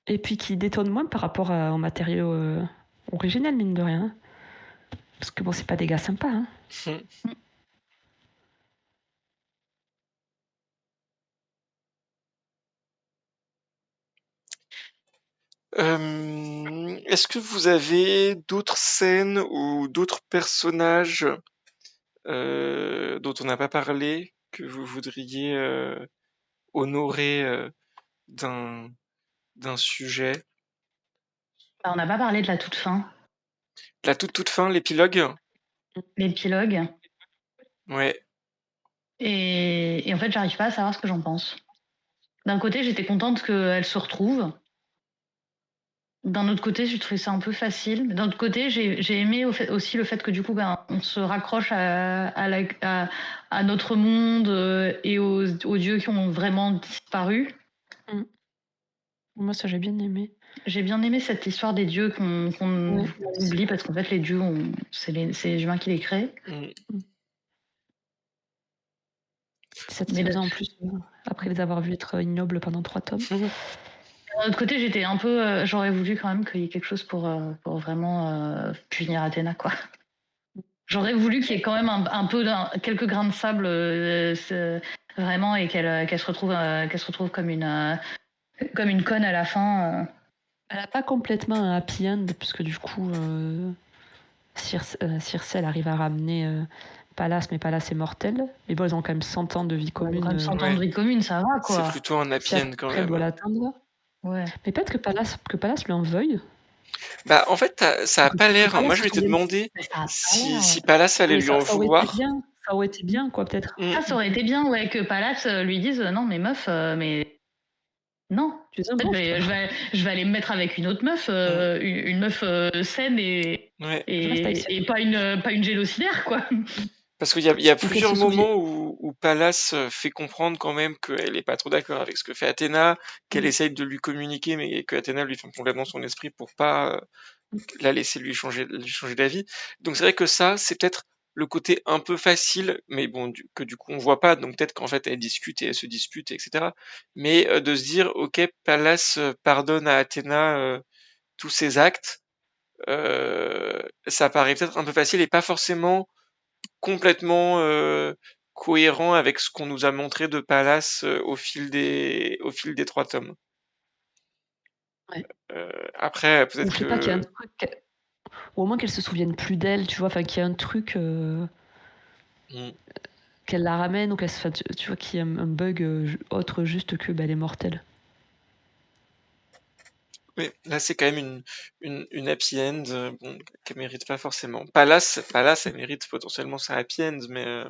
Et puis qui détonne moins par rapport au matériau originel, mine de rien. Hein. Parce que bon, c'est pas des gars sympas. Hein. Mm. Est-ce que vous avez d'autres scènes ou d'autres personnages dont on n'a pas parlé que vous voudriez honorer d'un sujet? On n'a pas parlé de la toute fin, La toute fin, l'épilogue? l'épilogue. Ouais. Et en fait, j'arrive pas à savoir ce que j'en pense. D'un côté, j'étais contente qu'elle se retrouve. D'un autre côté, j'ai trouvé ça un peu facile. D'un autre côté, j'ai aimé aussi le fait que du coup, on se raccroche à notre monde et aux dieux qui ont vraiment disparu. Moi, ça, j'ai bien aimé. J'ai bien aimé cette histoire des dieux qu'on oublie parce qu'en fait, les dieux, c'est les humains qui les créent. C'était satisfaisant en plus, après les avoir vus être ignobles pendant 3 tomes. D'un autre côté, j'étais un peu. J'aurais voulu quand même qu'il y ait quelque chose pour vraiment punir Athéna, quoi. J'aurais voulu qu'il y ait quand même un peu quelques grains de sable vraiment et qu'elle se retrouve comme une conne à la fin. Elle n'a pas complètement un happy end, puisque du coup, Circe, elle arrive à ramener Pallas, mais Pallas est mortelle. Mais bon, ils ont quand même 100 ans de vie commune. Quand même 100 ans de vie commune, ça va, quoi. C'est plutôt un happy end quand Après, elle même. doit l'attendre. Ouais. Mais peut-être que Pallas lui en veuille. Bah, en fait, ça a pas l'air. Moi, je m'étais demandé si Pallas allait lui en vouloir. Ça aurait été bien, quoi, peut-être. Ça aurait été bien, ouais, que Pallas lui dise non, mais meuf, mais. Non, tu es un monstre. je vais aller me mettre avec une autre meuf, une meuf saine et pas une génocidaire, quoi. Parce qu'il y a plusieurs moments où Pallas fait comprendre quand même qu'elle est pas trop d'accord avec ce que fait Athéna, qu'elle essaye de lui communiquer, mais que Athéna lui ferme complètement son esprit pour pas la laisser lui changer d'avis. Donc c'est vrai que ça, c'est peut-être le côté un peu facile, mais bon, que du coup on voit pas, donc peut-être qu'en fait elle discute et elle se dispute, etc. Mais de se dire, ok, Pallas pardonne à Athéna tous ses actes, ça paraît peut-être un peu facile et pas forcément complètement cohérent avec ce qu'on nous a montré de Pallas au fil des 3 tomes. Ouais. Après, peut-être je sais pas qu'il y a un truc, ou au moins qu'elle se souvienne plus d'elle, tu vois, enfin qu'il y a un truc qu'elle la ramène ou qu'elle se fasse, tu vois, qu'il y a un bug autre juste que elle est mortelle. Oui, là c'est quand même une happy end qu'elle mérite pas forcément. Pallas, elle mérite potentiellement sa happy end, mais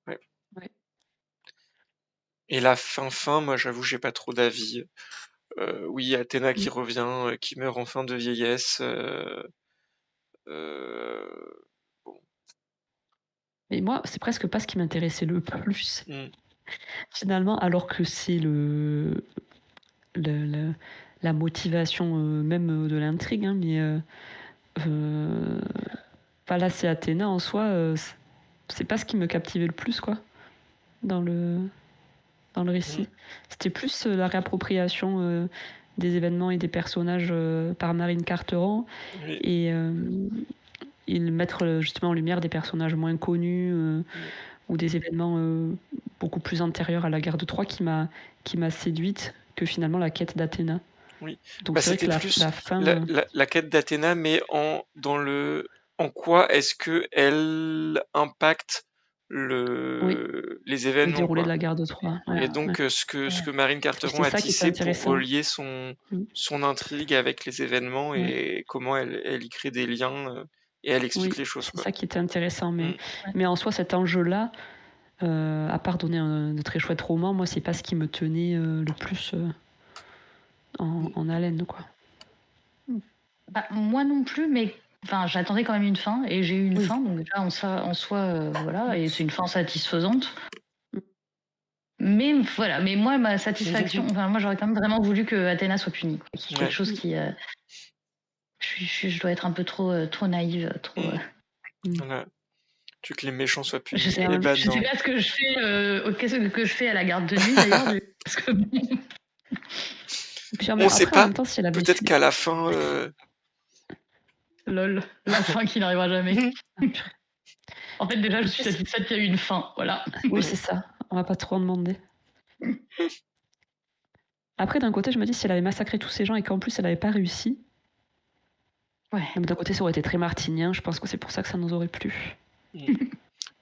ouais. Et la fin, moi j'avoue j'ai pas trop d'avis. Oui, Athéna qui revient, qui meurt enfin de vieillesse. Bon. Mais moi, c'est presque pas ce qui m'intéressait le plus. Finalement, alors que c'est la motivation même de l'intrigue, hein, mais là, c'est Athéna en soi, c'est pas ce qui me captivait le plus, quoi, dans le récit. C'était plus la réappropriation des événements et des personnages par Marine Carteron et mettre justement en lumière des personnages moins connus ou des événements beaucoup plus antérieurs à la guerre de Troie qui m'a séduite que finalement la quête d'Athéna. Oui. Donc c'est vrai que plus la fin... la quête d'Athéna, mais en quoi est-ce que elle impacte les événements, le déroulé de la guerre de Troie. Et donc ce que Marine Carteron a tissé pour relier son intrigue avec les événements et comment elle y crée des liens et elle explique les choses. C'est ça qui était intéressant, mais en soi cet enjeu-là, à part donner de très chouettes romans, moi c'est pas ce qui me tenait le plus en haleine, quoi. Moi non plus, mais j'attendais quand même une fin et j'ai eu une fin, donc déjà en soi voilà, et c'est une fin satisfaisante. Mais voilà, mais moi ma satisfaction, moi j'aurais quand même vraiment voulu que Athéna soit punie, quoi. Quelque chose qui je dois être un peu trop naïve, trop. Voilà. Tu veux que les méchants soient punis. Je sais pas ce que je fais, qu'est-ce que je fais à la garde de nuit d'ailleurs, parce que on sait pas. Peut-être qu'à la fin. Lol, la fin qui n'arrivera jamais. En fait, déjà, je suis satisfaite qu'il y a eu une fin, voilà. Oui, c'est ça. On va pas trop en demander. Après, d'un côté, je me dis, si elle avait massacré tous ces gens et qu'en plus, elle avait pas réussi. Ouais. Même d'un côté, ça aurait été très martinien. Je pense que c'est pour ça que ça nous aurait plu.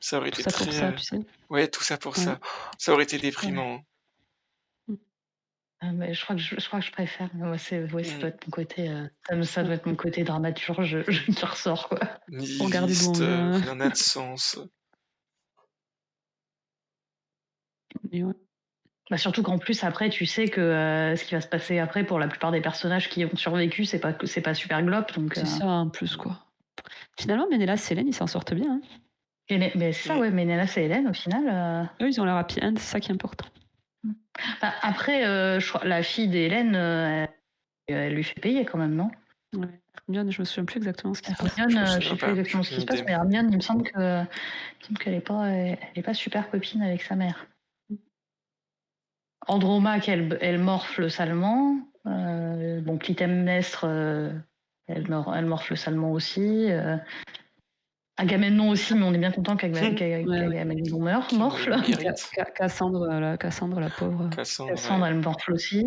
Ça aurait tout été ça pour ça, tu sais. Ouais, tout ça pour ça. Ça aurait été déprimant. Mais je crois que je préfère. Moi, ça doit être mon côté. Ça doit être mon côté dramaturge qui ressort, quoi. Nihiliste, rien n'a de sens. Mais ouais. Surtout qu'en plus après, tu sais que ce qui va se passer après pour la plupart des personnages qui ont survécu, c'est pas super glop, donc. C'est ça en plus, quoi. Finalement, Ménélas et Hélène, ils s'en sortent bien. Hein. Mais c'est ça, ouais. Ménélas et Hélène, au final. Eux, ils ont leur happy end, c'est ça qui est important. Après, je crois la fille d'Hélène, elle lui fait payer quand même, non? Ouais. Hermione, je me souviens plus exactement ce qui se passe. Hermione, je sais plus exactement ce qui se passe, mais Hermione, il me semble qu'elle est pas super copine avec sa mère. Andromaque, elle morfle salement. Bon, Clytemnestre, elle morfle salement aussi. Agamemnon aussi, mais on est bien content qu'Agamemnon morfle. Cassandre, la pauvre. Cassandre, elle morfle aussi.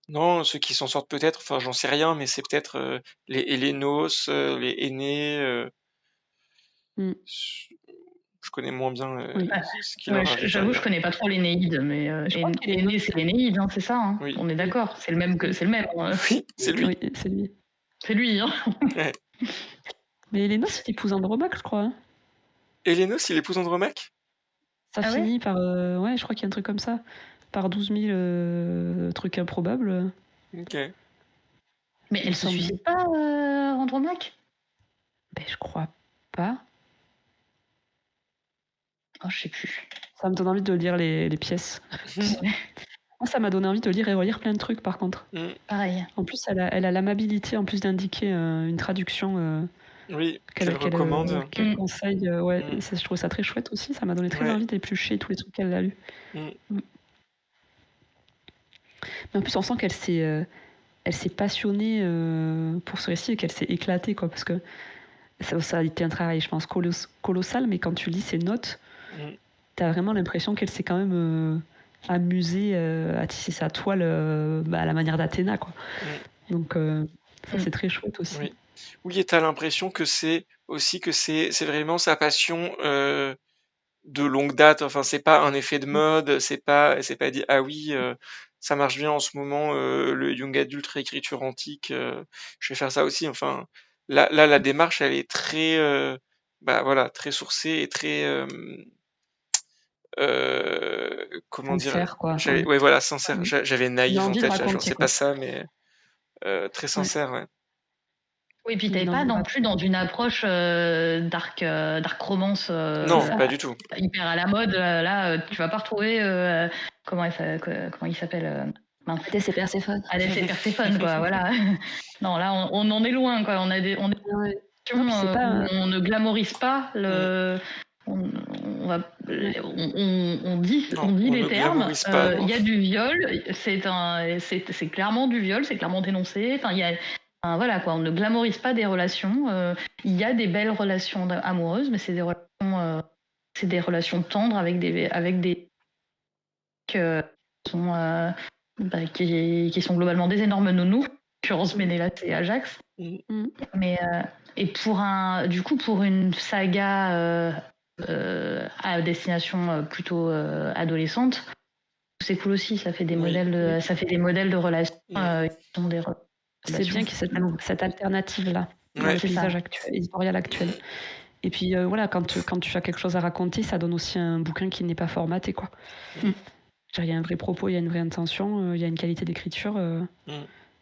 Non, ceux qui s'en sortent peut-être, enfin j'en sais rien, mais c'est peut-être les Hélénos, les aînés. Je connais moins bien ce qu'il leur arrive. J'avoue, je connais pas trop l'Énéide, mais Aîné, c'est l'Énéide, hein, c'est ça. Hein. Oui. On est d'accord, c'est le même. Oui, c'est lui. Oui, c'est lui. C'est lui, hein. Ouais. Mais Hélénos, il épouse Andromaque, je crois. Hein. Hélénos, il épouse Andromaque ? Ça finit par... ouais, je crois qu'il y a un truc comme ça. Par 12 000 trucs improbables. Ok. Mais elle se suicide pas, Andromaque ? Ben, je crois pas. Oh, je sais plus. Ça me donne envie de lire les pièces. Moi, ça m'a donné envie de lire et relire plein de trucs, par contre. Pareil. En plus, elle a l'amabilité, en plus d'indiquer une traduction qu'elle recommande. Qu'elle conseille. Je trouve ça très chouette aussi. Ça m'a donné très envie d'éplucher tous les trucs qu'elle a lus. Mais en plus, on sent qu'elle s'est passionnée pour ce récit et qu'elle s'est éclatée, quoi, parce que ça a été un travail, je pense, colossal, mais quand tu lis ses notes, t'as vraiment l'impression qu'elle s'est quand même amusée à tisser sa toile à la manière d'Athéna, quoi. Donc ça, c'est très chouette aussi. Oui, et t'as l'impression que c'est vraiment sa passion de longue date. Enfin, c'est pas un effet de mode, c'est pas dit ah oui, ça marche bien en ce moment, le young adulte réécriture antique, je vais faire ça aussi. Enfin, là la démarche, elle est très très sourcée et très comment sincère, dire, quoi. Ouais, voilà, sincère. J'avais naïf en tête, je sais pas ça, mais très sincère, ouais. Oui, puis t'es pas non plus dans une approche dark romance. Non, pas du tout. Hyper à la mode. Là, tu vas pas retrouver comment il s'appelle mince. Hadès et Perséphone. Hadès et Perséphone, quoi, voilà. Non, là, on en est loin, quoi. On est Ouais. Non, puis c'est où pas. on ne glamorise pas le. On dit Non, on les ne termes. glamorise pas, non. Il y a du viol, c'est clairement du viol, c'est clairement dénoncé. Enfin, voilà quoi, on ne glamorise pas des relations. Il y a des belles relations amoureuses, mais c'est des relations tendres avec des qui sont qui sont globalement des énormes nounous. En l'occurrence, Ménélas et Ajax. Mm. Mais et pour une saga à destination plutôt adolescente, c'est cool aussi. Ça fait des modèles de relations qui sont des C'est bien qu'il y ait cette alternative-là dans Ouais. le C'est paysage ça. éditorial actuel. Et puis voilà, quand tu as quelque chose à raconter, ça donne aussi un bouquin qui n'est pas formaté, quoi. Il y a un vrai propos, il y a une vraie intention, il y a une qualité d'écriture.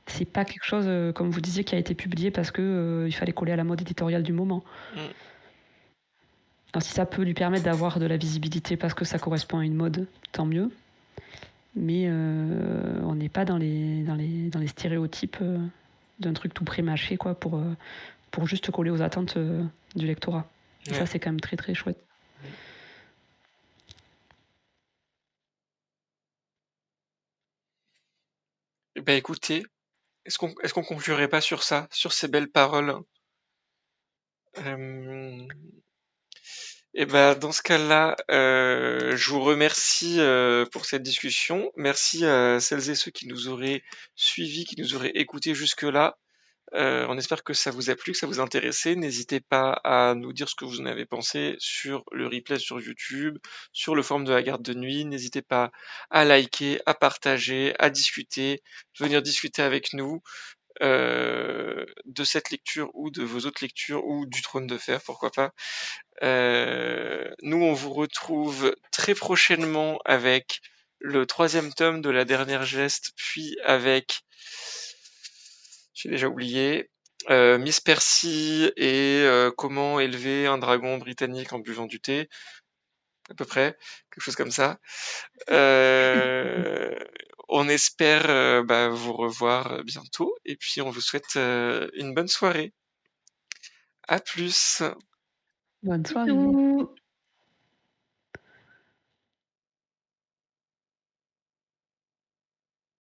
C'est pas quelque chose, comme vous disiez, qui a été publié parce que il fallait coller à la mode éditoriale du moment. Alors, si ça peut lui permettre d'avoir de la visibilité parce que ça correspond à une mode, tant mieux. Mais on n'est pas dans les stéréotypes d'un truc tout pré-mâché, quoi, pour juste coller aux attentes du lectorat. Et ça, c'est quand même très très chouette. Eh ben écoutez, est-ce qu'on conclurait pas sur ça, sur ces belles paroles? Et ben dans ce cas-là, je vous remercie pour cette discussion. Merci à celles et ceux qui nous auraient suivis, qui nous auraient écoutés jusque-là. On espère que ça vous a plu, que ça vous a intéressé. N'hésitez pas à nous dire ce que vous en avez pensé sur le replay sur YouTube, sur le forum de la garde de nuit. N'hésitez pas à liker, à partager, à discuter, venir discuter avec nous de cette lecture ou de vos autres lectures ou du Trône de Fer, pourquoi pas. Nous, on vous retrouve très prochainement avec le 3e tome de La Dernière Geste, puis avec, j'ai déjà oublié, Miss Percy et comment élever un dragon britannique en buvant du thé, à peu près, quelque chose comme ça. On espère vous revoir bientôt et puis on vous souhaite une bonne soirée. À plus. Bonne soirée. Bisous.